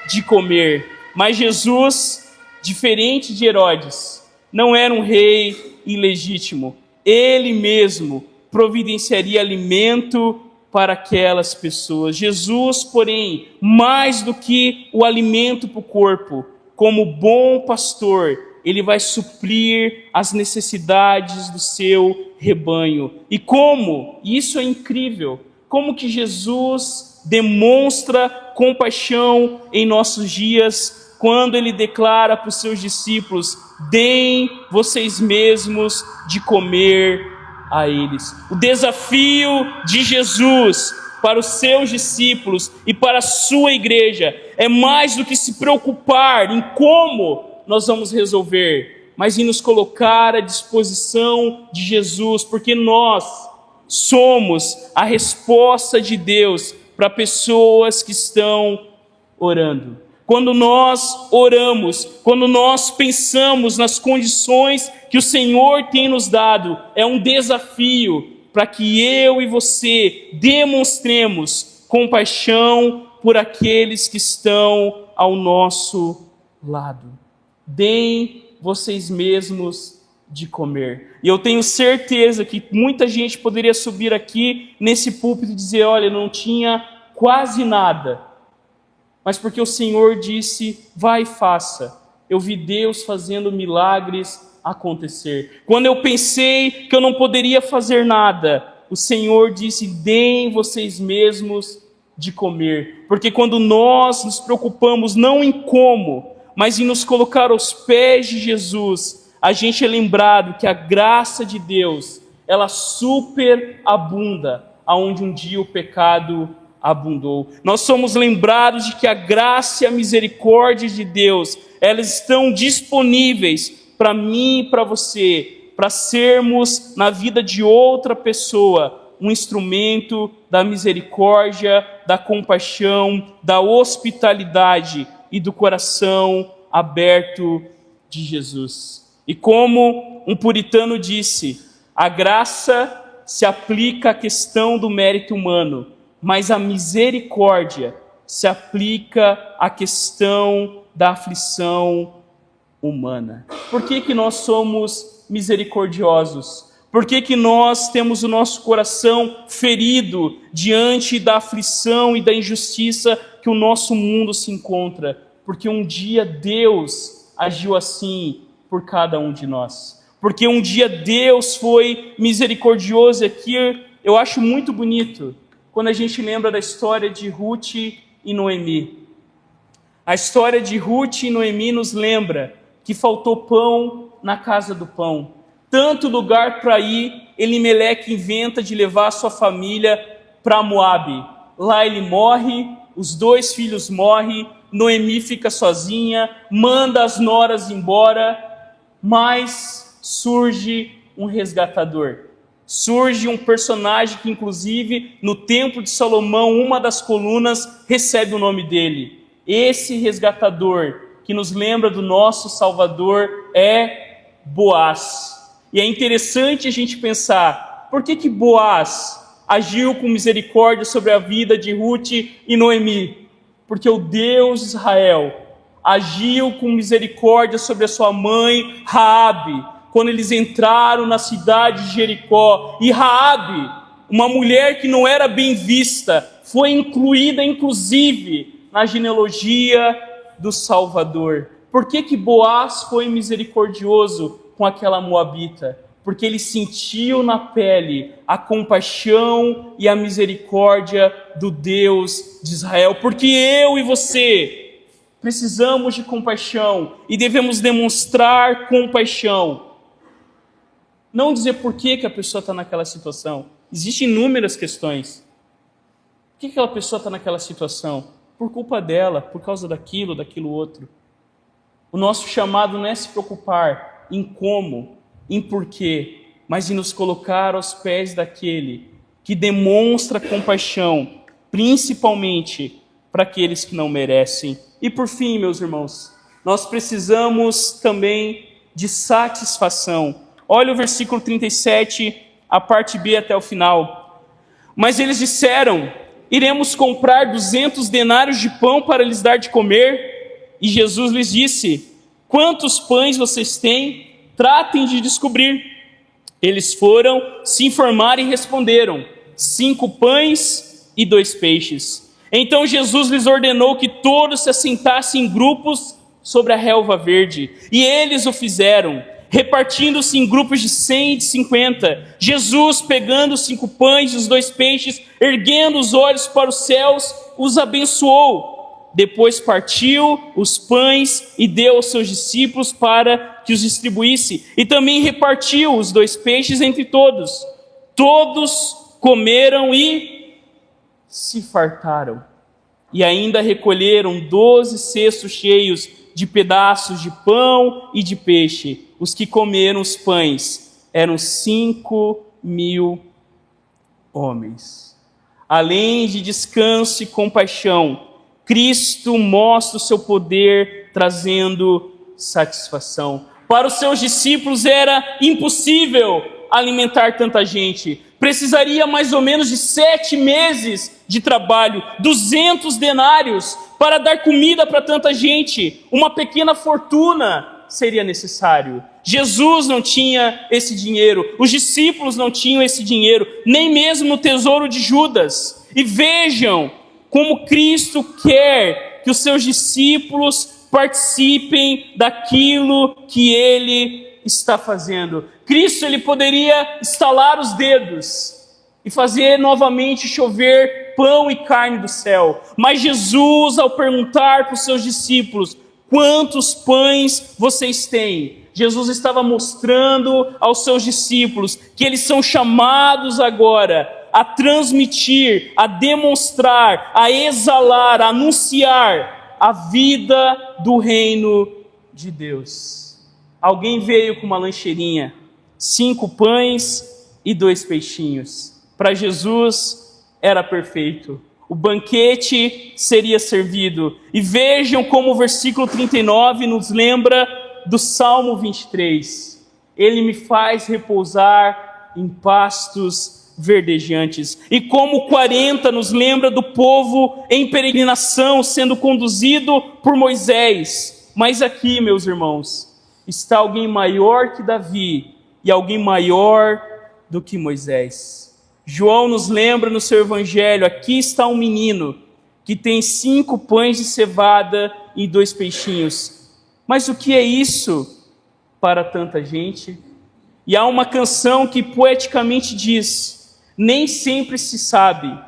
de comer. Mas Jesus, diferente de Herodes, não era um rei ilegítimo. Ele mesmo providenciaria alimento para aquelas pessoas. Jesus, porém, mais do que o alimento para o corpo, como bom pastor, ele vai suprir as necessidades do seu rebanho. E como? Isso é incrível. Como que Jesus demonstra compaixão em nossos dias, quando ele declara para os seus discípulos: deem vocês mesmos de comer a eles. O desafio de Jesus para os seus discípulos e para a sua igreja é mais do que se preocupar em como nós vamos resolver, mas em nos colocar à disposição de Jesus, porque nós somos a resposta de Deus para pessoas que estão orando. Quando nós oramos, quando nós pensamos nas condições que o Senhor tem nos dado, é um desafio para que eu e você demonstremos compaixão por aqueles que estão ao nosso lado. Deem vocês mesmos de comer. E eu tenho certeza que muita gente poderia subir aqui nesse púlpito e dizer: olha, não tinha quase nada. Mas porque o Senhor disse: vai e faça. Eu vi Deus fazendo milagres acontecer. Quando eu pensei que eu não poderia fazer nada, o Senhor disse: deem vocês mesmos de comer. Porque quando nós nos preocupamos não em como, mas em nos colocar aos pés de Jesus, a gente é lembrado que a graça de Deus, ela superabunda aonde um dia o pecado abundou. Nós somos lembrados de que a graça e a misericórdia de Deus, elas estão disponíveis para mim e para você, para sermos na vida de outra pessoa um instrumento da misericórdia, da compaixão, da hospitalidade e do coração aberto de Jesus. E como um puritano disse, a graça se aplica à questão do mérito humano, mas a misericórdia se aplica à questão da aflição humana. Por que nós somos misericordiosos? Por que nós temos o nosso coração ferido diante da aflição e da injustiça que o nosso mundo se encontra? Porque um dia Deus agiu assim por cada um de nós. Porque um dia Deus foi misericordioso. Aqui eu acho muito bonito quando a gente lembra da história de Ruth e Noemi. A história de Ruth e Noemi nos lembra que faltou pão na casa do pão. Tanto lugar para ir, Elimeleque inventa de levar a sua família para Moabe. Lá ele morre, os 2 filhos morrem, Noemi fica sozinha, manda as noras embora, mas surge um resgatador. Surge um personagem que, inclusive, no Templo de Salomão, uma das colunas recebe o nome dele. Esse resgatador, que nos lembra do nosso Salvador, é Boaz. E é interessante a gente pensar, por que Boaz agiu com misericórdia sobre a vida de Ruth e Noemi? Porque o Deus de Israel agiu com misericórdia sobre a sua mãe Raabe, quando eles entraram na cidade de Jericó. E Raabe, uma mulher que não era bem vista, foi incluída inclusive na genealogia do Salvador. Por que Boaz foi misericordioso com aquela moabita? Porque ele sentiu na pele a compaixão e a misericórdia do Deus de Israel. Porque eu e você precisamos de compaixão e devemos demonstrar compaixão. Não dizer por que a pessoa está naquela situação. Existem inúmeras questões. Por que aquela pessoa está naquela situação? Por culpa dela, por causa daquilo outro. O nosso chamado não é se preocupar em como, em porquê, mas em nos colocar aos pés daquele que demonstra compaixão, principalmente para aqueles que não merecem. E por fim, meus irmãos, nós precisamos também de satisfação. Olha o versículo 37, a parte B até o final. Mas eles disseram: iremos comprar 200 denários de pão para lhes dar de comer? E Jesus lhes disse: quantos pães vocês têm? Tratem de descobrir. Eles foram se informar e responderam: 5 pães e 2 peixes. Então Jesus lhes ordenou que todos se assentassem em grupos sobre a relva verde. E eles o fizeram, repartindo-se em grupos de 100 e de 50. Jesus, pegando os 5 pães e os 2 peixes, erguendo os olhos para os céus, os abençoou. Depois partiu os pães e deu aos seus discípulos para que os distribuísse. E também repartiu os 2 peixes entre todos. Todos comeram e se fartaram. E ainda recolheram 12 cestos cheios de pedaços de pão e de peixe. Os que comeram os pães eram 5.000 homens. Além de descanso e compaixão, Cristo mostra o seu poder trazendo satisfação. Para os seus discípulos era impossível alimentar tanta gente. Precisaria mais ou menos de 7 meses de trabalho, 200 denários para dar comida para tanta gente. Uma pequena fortuna seria necessário. Jesus não tinha esse dinheiro, os discípulos não tinham esse dinheiro, nem mesmo no tesouro de Judas. E vejam como Cristo quer que os seus discípulos participem daquilo que Ele está fazendo. Cristo, Ele poderia estalar os dedos e fazer novamente chover pão e carne do céu. Mas Jesus, ao perguntar para os seus discípulos: quantos pães vocês têm? Jesus estava mostrando aos seus discípulos que eles são chamados agora a transmitir, a demonstrar, a exalar, a anunciar a vida do reino de Deus. Alguém veio com uma lancheirinha, 5 pães e 2 peixinhos. Para Jesus era perfeito. O banquete seria servido. E vejam como o versículo 39 nos lembra do Salmo 23. Ele me faz repousar em pastos verdejantes. E como o 40 nos lembra do povo em peregrinação sendo conduzido por Moisés. Mas aqui, meus irmãos, está alguém maior que Davi e alguém maior do que Moisés. João nos lembra no seu evangelho, aqui está um menino que tem 5 pães de cevada e 2 peixinhos. Mas o que é isso para tanta gente? E há uma canção que poeticamente diz: nem sempre se sabe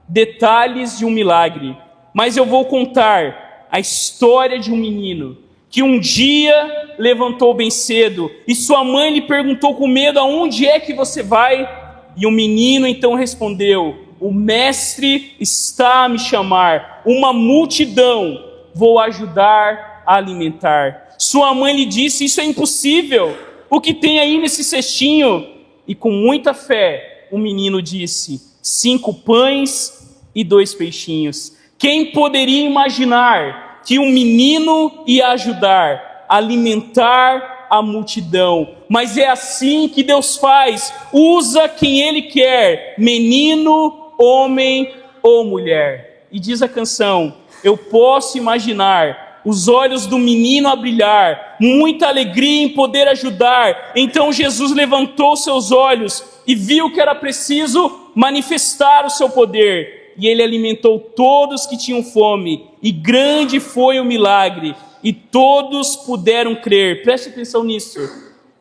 detalhes de um milagre, mas eu vou contar a história de um menino que um dia levantou bem cedo e sua mãe lhe perguntou com medo: aonde é que você vai? E o menino então respondeu: o mestre está a me chamar, uma multidão vou ajudar a alimentar. Sua mãe lhe disse: isso é impossível, o que tem aí nesse cestinho? E com muita fé o menino disse: 5 pães e 2 peixinhos. Quem poderia imaginar que um menino ia ajudar a alimentar a multidão? Mas é assim que Deus faz, usa quem Ele quer, menino, homem ou mulher. E diz a canção: eu posso imaginar os olhos do menino a brilhar, muita alegria em poder ajudar. Então Jesus levantou seus olhos e viu que era preciso manifestar o seu poder, e Ele alimentou todos que tinham fome, e grande foi o milagre, e todos puderam crer. Preste atenção nisso,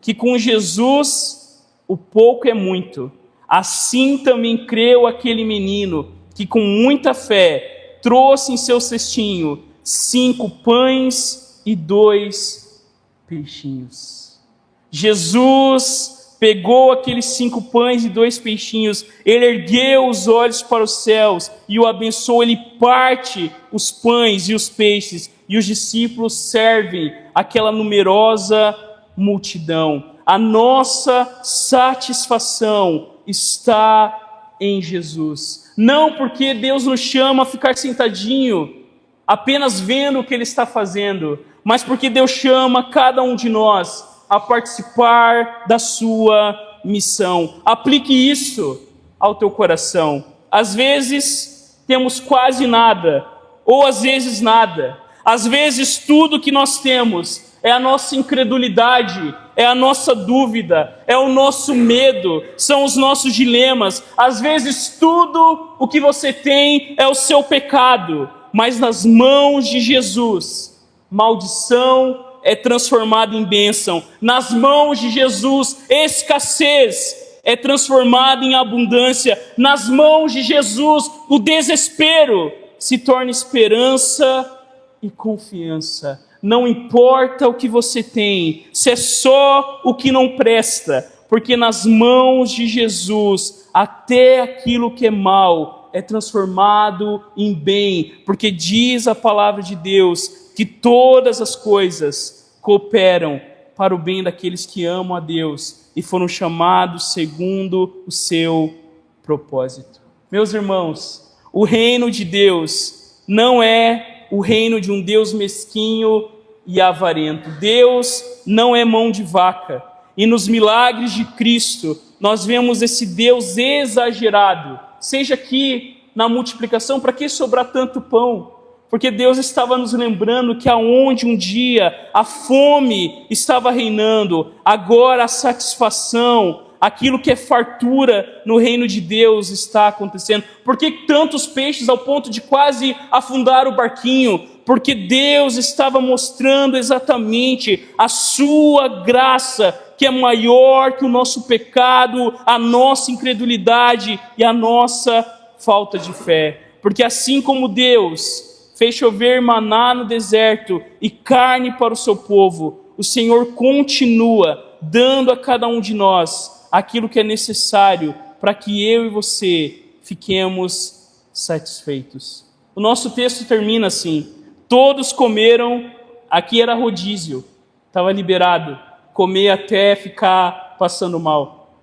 que com Jesus o pouco é muito. Assim também creu aquele menino que com muita fé trouxe em seu cestinho 5 pães e 2 peixinhos. Jesus pegou aqueles 5 pães e 2 peixinhos, ele ergueu os olhos para os céus e o abençoou. Ele parte os pães e os peixes, e os discípulos servem aquela numerosa multidão. A nossa satisfação está em Jesus. Não porque Deus nos chama a ficar sentadinho, apenas vendo o que Ele está fazendo, mas porque Deus chama cada um de nós a participar da sua missão. Aplique isso ao teu coração. Às vezes temos quase nada, ou às vezes nada. Às vezes tudo que nós temos é a nossa incredulidade, é a nossa dúvida, é o nosso medo, são os nossos dilemas. Às vezes tudo o que você tem é o seu pecado, mas nas mãos de Jesus, maldição é transformada em bênção. Nas mãos de Jesus, escassez é transformada em abundância. Nas mãos de Jesus, o desespero se torna esperança e confiança. Não importa o que você tem, se é só o que não presta, porque nas mãos de Jesus, até aquilo que é mal é transformado em bem, porque diz a palavra de Deus que todas as coisas cooperam para o bem daqueles que amam a Deus e foram chamados segundo o seu propósito. Meus irmãos, o reino de Deus não é o reino de um Deus mesquinho e avarento. Deus não é mão de vaca. E nos milagres de Cristo, nós vemos esse Deus exagerado. Seja aqui na multiplicação, para que sobrar tanto pão? Porque Deus estava nos lembrando que aonde um dia a fome estava reinando, agora a satisfação, aquilo que é fartura no reino de Deus está acontecendo. Por que tantos peixes ao ponto de quase afundar o barquinho? Porque Deus estava mostrando exatamente a sua graça, que é maior que o nosso pecado, a nossa incredulidade e a nossa falta de fé. Porque assim como Deus fez chover maná no deserto e carne para o seu povo, o Senhor continua dando a cada um de nós aquilo que é necessário para que eu e você fiquemos satisfeitos. O nosso texto termina assim: todos comeram, aqui era rodízio, estava liberado, comer até ficar passando mal.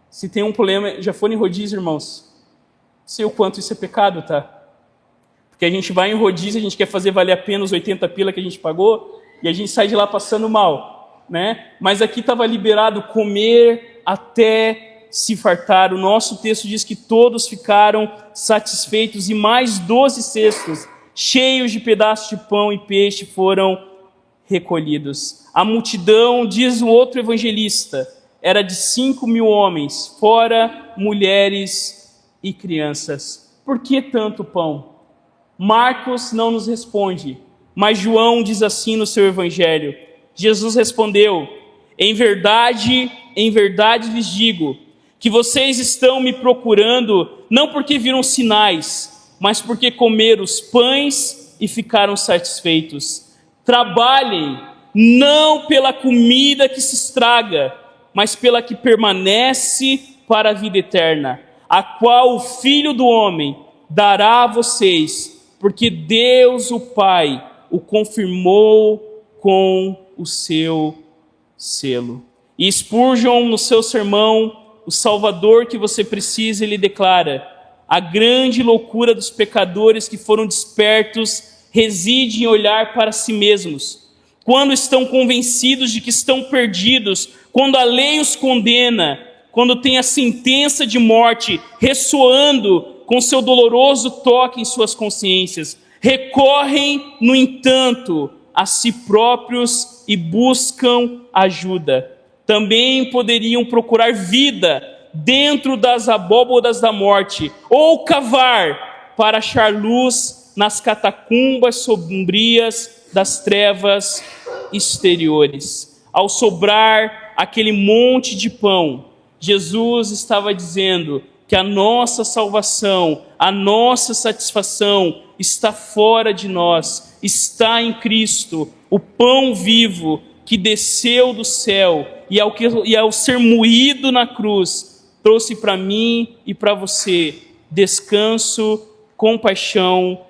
Se tem um problema, já foram em rodízio, irmãos? Sei o quanto isso é pecado, tá? Porque a gente vai em rodízio, a gente quer fazer valer a pena os 80 pila que a gente pagou, e a gente sai de lá passando mal, né? Mas aqui estava liberado comer até se fartar. O nosso texto diz que todos ficaram satisfeitos e mais 12 cestos cheios de pedaços de pão e peixe foram recolhidos. A multidão, diz o outro evangelista, era de 5.000 homens, fora mulheres e crianças. Por que tanto pão? Marcos não nos responde, mas João diz assim no seu evangelho. Jesus respondeu: em verdade lhes digo, que vocês estão me procurando, não porque viram sinais, mas porque comeram os pães e ficaram satisfeitos. Trabalhem, não pela comida que se estraga, mas pela que permanece para a vida eterna, a qual o Filho do Homem dará a vocês, porque Deus o Pai o confirmou com o seu selo. E Spurgeon, no seu sermão, O Salvador que você precisa, ele declara: a grande loucura dos pecadores que foram despertos reside em olhar para si mesmos. Quando estão convencidos de que estão perdidos, quando a lei os condena, quando tem a sentença de morte ressoando com seu doloroso toque em suas consciências, recorrem, no entanto, a si próprios e buscam ajuda. Também poderiam procurar vida dentro das abóbodas da morte, ou cavar para achar luz nas catacumbas sombrias das trevas exteriores. Ao sobrar aquele monte de pão, Jesus estava dizendo que a nossa salvação, a nossa satisfação está fora de nós, está em Cristo, o pão vivo que desceu do céu e ao ser moído na cruz, trouxe para mim e para você descanso, compaixão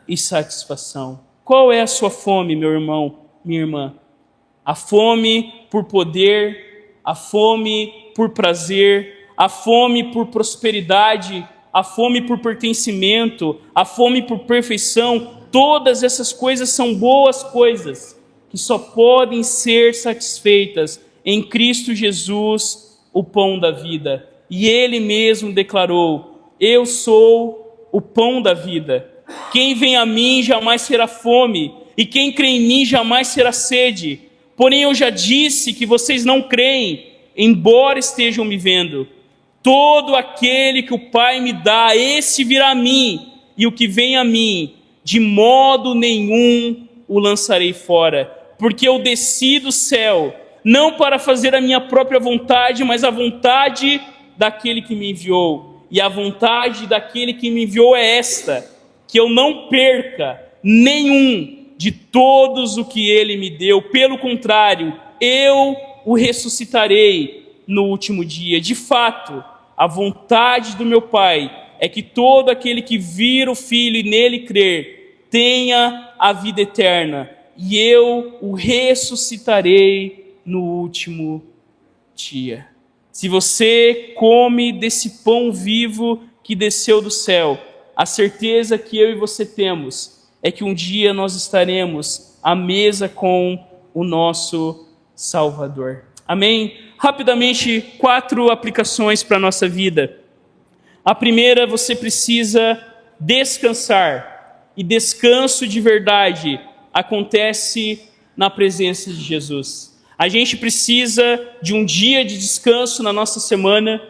e satisfação. Qual é a sua fome, meu irmão, minha irmã? A fome por poder, a fome por prazer, a fome por prosperidade, a fome por pertencimento, a fome por perfeição. Todas essas coisas são boas coisas que só podem ser satisfeitas em Cristo Jesus, o pão da vida. E Ele mesmo declarou: eu sou o pão da vida. Quem vem a mim jamais terá fome, e quem crê em mim jamais terá sede. Porém eu já disse que vocês não creem, embora estejam me vendo. Todo aquele que o Pai me dá, esse virá a mim, e o que vem a mim, de modo nenhum o lançarei fora. Porque eu desci do céu, não para fazer a minha própria vontade, mas a vontade daquele que me enviou. E a vontade daquele que me enviou é esta: que eu não perca nenhum de todos o que ele me deu. Pelo contrário, eu o ressuscitarei no último dia. De fato, a vontade do meu Pai é que todo aquele que vir o Filho e nele crer tenha a vida eterna, e eu o ressuscitarei no último dia. Se você come desse pão vivo que desceu do céu, a certeza que eu e você temos é que um dia nós estaremos à mesa com o nosso Salvador. Amém? Rapidamente, 4 aplicações para a nossa vida. A primeira, você precisa descansar. E descanso de verdade acontece na presença de Jesus. A gente precisa de um dia de descanso na nossa semana.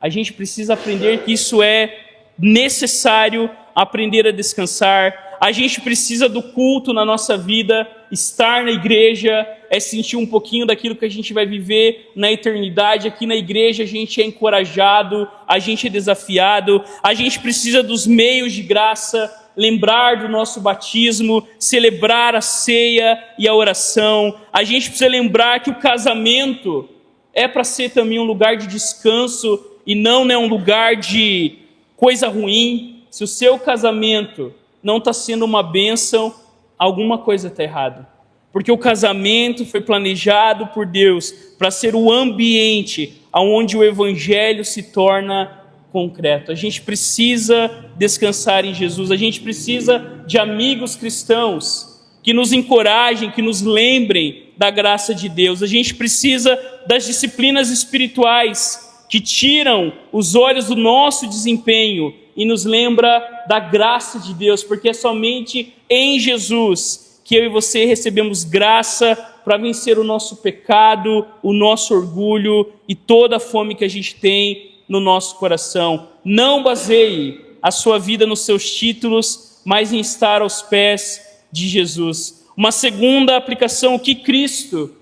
A gente precisa aprender que isso é necessário, aprender a descansar. A gente precisa do culto na nossa vida. Estar na igreja é sentir um pouquinho daquilo que a gente vai viver na eternidade. Aqui na igreja a gente é encorajado, a gente é desafiado. A gente precisa dos meios de graça, lembrar do nosso batismo, celebrar a ceia e a oração. A gente precisa lembrar que o casamento é para ser também um lugar de descanso e não é um lugar de coisa ruim, se o seu casamento não está sendo uma bênção, alguma coisa está errada. Porque o casamento foi planejado por Deus para ser o ambiente onde o evangelho se torna concreto. A gente precisa descansar em Jesus, a gente precisa de amigos cristãos que nos encorajem, que nos lembrem da graça de Deus. A gente precisa das disciplinas espirituais que tiram os olhos do nosso desempenho e nos lembra da graça de Deus, porque é somente em Jesus que eu e você recebemos graça para vencer o nosso pecado, o nosso orgulho e toda a fome que a gente tem no nosso coração. Não baseie a sua vida nos seus títulos, mas em estar aos pés de Jesus. Uma segunda aplicação, o que Cristo,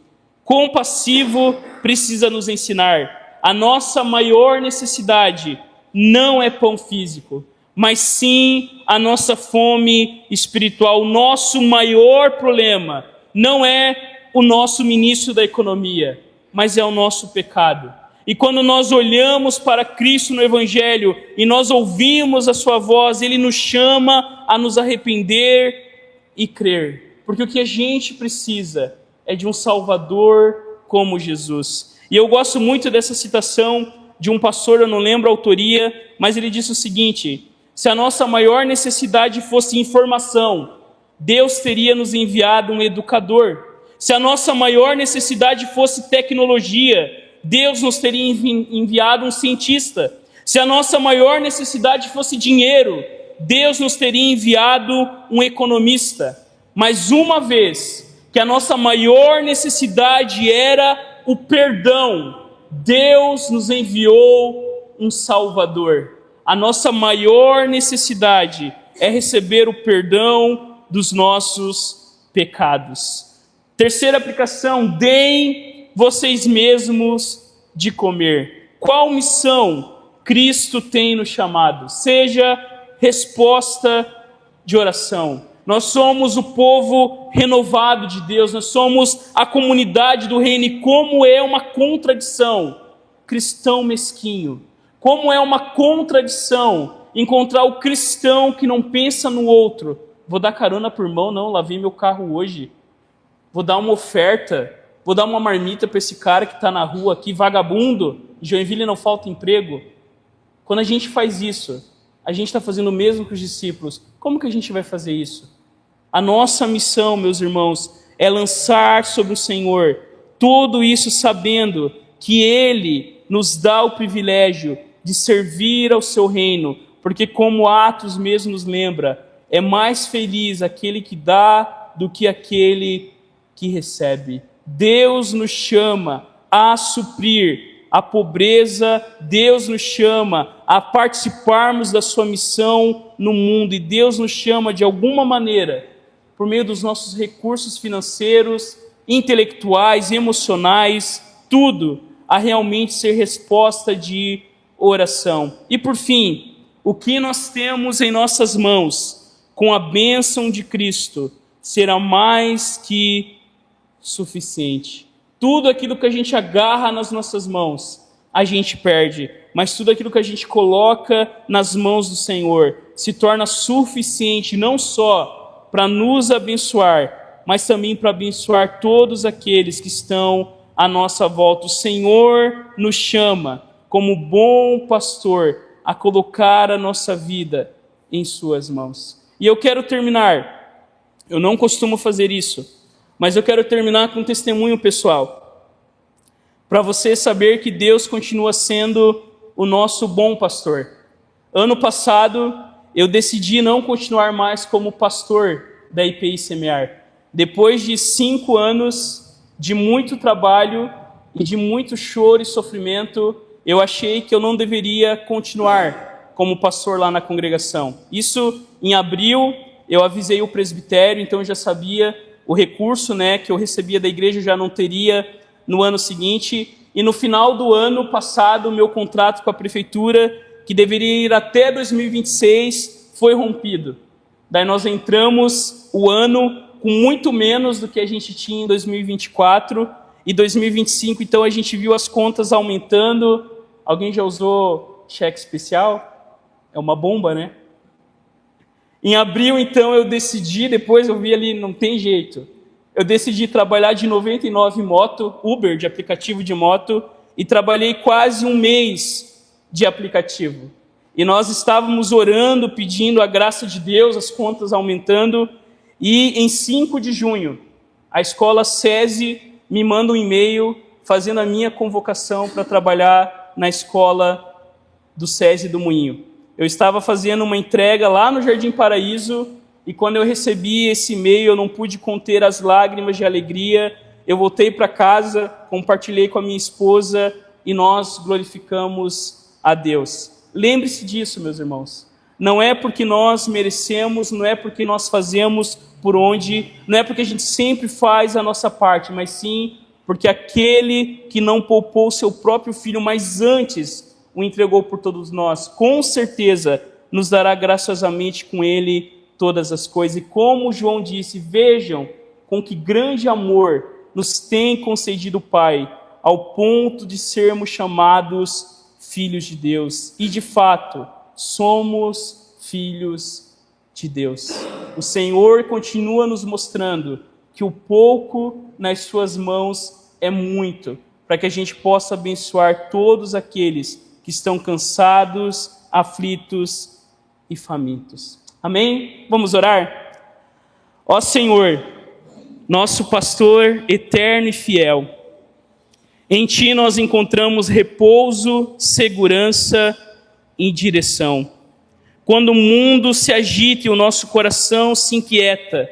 compassivo, precisa nos ensinar. A nossa maior necessidade não é pão físico, mas sim a nossa fome espiritual. O nosso maior problema não é o nosso ministro da economia, mas é o nosso pecado. E quando nós olhamos para Cristo no Evangelho e nós ouvimos a sua voz, Ele nos chama a nos arrepender e crer. Porque o que a gente precisa é de um Salvador como Jesus. E eu gosto muito dessa citação de um pastor, eu não lembro a autoria, mas ele disse o seguinte: se a nossa maior necessidade fosse informação, Deus teria nos enviado um educador. Se a nossa maior necessidade fosse tecnologia, Deus nos teria enviado um cientista. Se a nossa maior necessidade fosse dinheiro, Deus nos teria enviado um economista. Mas uma vez que a nossa maior necessidade era o perdão, Deus nos enviou um Salvador. A nossa maior necessidade é receber o perdão dos nossos pecados. Terceira aplicação, deem vocês mesmos de comer. Qual missão Cristo tem nos chamado? Seja resposta de oração. Nós somos o povo renovado de Deus, nós somos a comunidade do reino, e como é uma contradição cristão mesquinho, como é uma contradição encontrar o cristão que não pensa no outro. Vou dar carona por mão? Não, lavei meu carro hoje. Vou dar uma oferta, vou dar uma marmita para esse cara que está na rua aqui, vagabundo. Em Joinville não falta emprego. Quando a gente faz isso, a gente está fazendo o mesmo que os discípulos. Como que a gente vai fazer isso? A nossa missão, meus irmãos, é lançar sobre o Senhor tudo isso, sabendo que Ele nos dá o privilégio de servir ao seu reino, porque como Atos mesmo nos lembra, é mais feliz aquele que dá do que aquele que recebe. Deus nos chama a suprir a pobreza, Deus nos chama a participarmos da sua missão no mundo, e Deus nos chama de alguma maneira, por meio dos nossos recursos financeiros, intelectuais, emocionais, tudo, a realmente ser resposta de oração. E por fim, o que nós temos em nossas mãos, com a bênção de Cristo, será mais que suficiente. Tudo aquilo que a gente agarra nas nossas mãos, a gente perde, mas tudo aquilo que a gente coloca nas mãos do Senhor se torna suficiente, não só para nos abençoar, mas também para abençoar todos aqueles que estão à nossa volta. O Senhor nos chama, como bom pastor, a colocar a nossa vida em suas mãos. E eu quero terminar, eu não costumo fazer isso, mas eu quero terminar com um testemunho pessoal, para você saber que Deus continua sendo o nosso bom pastor. Ano passado, eu decidi não continuar mais como pastor da IPI Semear. Depois de 5 anos de muito trabalho e de muito choro e sofrimento, eu achei que eu não deveria continuar como pastor lá na congregação. Isso em abril, eu avisei o presbitério, então eu já sabia o recurso, que eu recebia da igreja, eu já não teria no ano seguinte. E no final do ano passado, o meu contrato com a prefeitura, que deveria ir até 2026, foi rompido. Daí nós entramos o ano com muito menos do que a gente tinha em 2024, e 2025, então a gente viu as contas aumentando, Alguém já usou cheque especial? É uma bomba, né? Em abril, então, eu decidi, depois eu vi ali, não tem jeito. Eu decidi trabalhar de 99 moto, Uber, de aplicativo de moto, e trabalhei quase um mês de aplicativo. E nós estávamos orando, pedindo a graça de Deus, as contas aumentando, e em 5 de junho, a escola SESI me manda um e-mail fazendo a minha convocação para trabalhar na escola do SESI do Moinho. Eu estava fazendo uma entrega lá no Jardim Paraíso, e quando eu recebi esse e-mail, eu não pude conter as lágrimas de alegria. Eu voltei para casa, compartilhei com a minha esposa, e nós glorificamos a Deus. Lembre-se disso, meus irmãos. Não é porque nós merecemos, não é porque nós fazemos por onde, não é porque a gente sempre faz a nossa parte, mas sim porque aquele que não poupou seu próprio filho, mas antes o entregou por todos nós, com certeza nos dará graciosamente com ele todas as coisas. E como João disse, vejam com que grande amor nos tem concedido o Pai, ao ponto de sermos chamados filhos de Deus. E de fato, somos filhos de Deus. O Senhor continua nos mostrando que o pouco nas suas mãos é muito, para que a gente possa abençoar todos aqueles que estão cansados, aflitos e famintos. Amém? Vamos orar? Ó Senhor, nosso pastor eterno e fiel, em Ti nós encontramos repouso, segurança e direção. Quando o mundo se agita e o nosso coração se inquieta,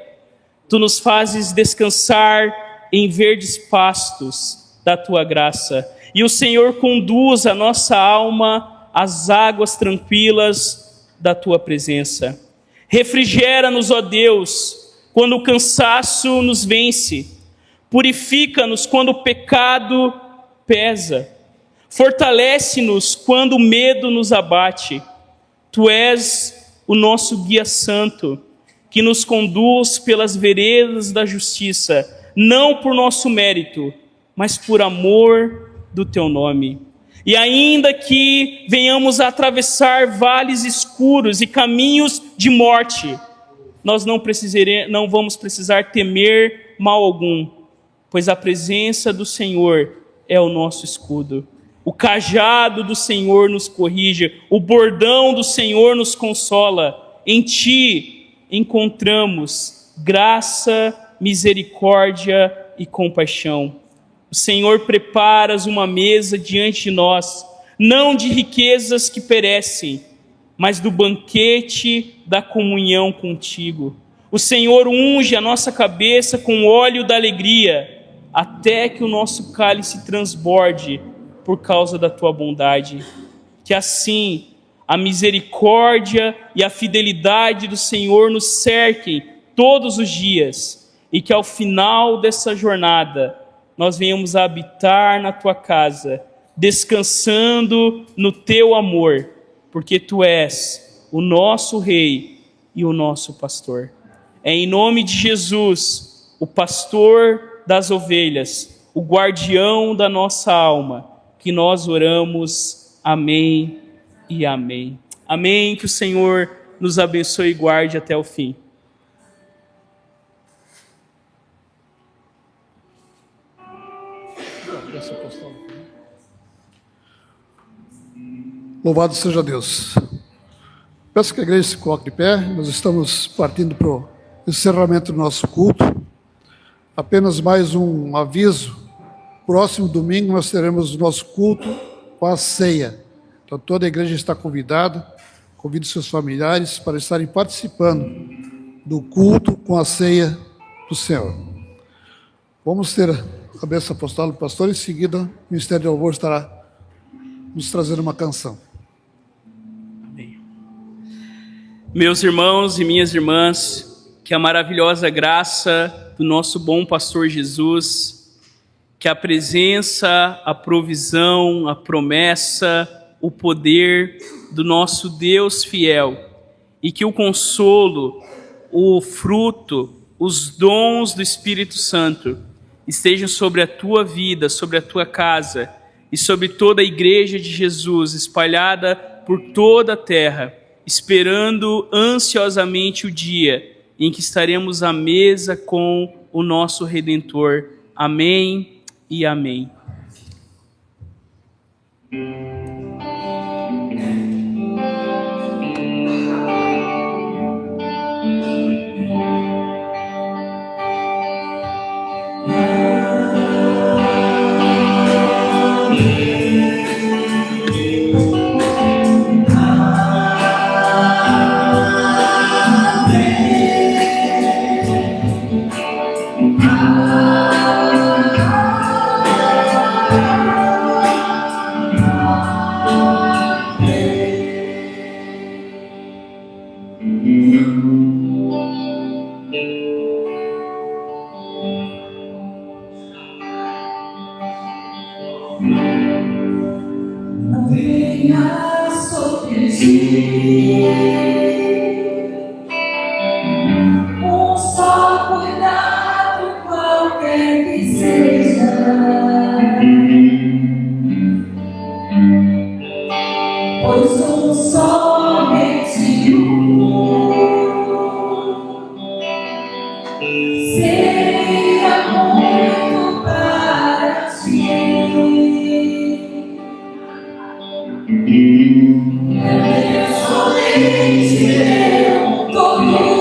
Tu nos fazes descansar em verdes pastos da Tua graça. E o Senhor conduz a nossa alma às águas tranquilas da Tua presença. Refrigera-nos, ó Deus, quando o cansaço nos vence. Purifica-nos quando o pecado pesa. Fortalece-nos quando o medo nos abate. Tu és o nosso guia santo, que nos conduz pelas veredas da justiça, não por nosso mérito, mas por amor do Teu nome. E ainda que venhamos a atravessar vales escuros e caminhos de morte, nós não vamos precisar temer mal algum, pois a presença do Senhor é o nosso escudo. O cajado do Senhor nos corrige, o bordão do Senhor nos consola. Em Ti encontramos graça, misericórdia e compaixão. O Senhor preparas uma mesa diante de nós, não de riquezas que perecem, mas do banquete da comunhão contigo. O Senhor unge a nossa cabeça com óleo da alegria, até que o nosso cálice transborde por causa da Tua bondade. Que assim a misericórdia e a fidelidade do Senhor nos cerquem todos os dias, e que ao final dessa jornada nós venhamos a habitar na Tua casa, descansando no Teu amor, porque Tu és o nosso Rei e o nosso pastor. É em nome de Jesus, o pastor das ovelhas, o guardião da nossa alma, que nós oramos. Amém e amém. Amém. Que o Senhor nos abençoe e guarde até o fim. Louvado seja Deus. Peço que a igreja se coloque de pé. Nós estamos partindo para o encerramento do nosso culto. Apenas mais um aviso. Próximo domingo nós teremos o nosso culto com a ceia. Então toda a igreja está convidada. Convido seus familiares para estarem participando do culto com a ceia do Senhor. Vamos ter a bênção apostólica do pastor. Em seguida, o Ministério de Louvor estará nos trazendo uma canção. Amém. Meus irmãos e minhas irmãs, que a maravilhosa graça do nosso bom pastor Jesus, que a presença, a provisão, a promessa, o poder do nosso Deus fiel, e que o consolo, o fruto, os dons do Espírito Santo estejam sobre a tua vida, sobre a tua casa, e sobre toda a igreja de Jesus espalhada por toda a terra, esperando ansiosamente o dia em que estaremos à mesa com o nosso Redentor. Amém e amém. Venha sobre ti um só cuidado, qualquer que seja, pois somente seria muito para ti. Somente eu, todo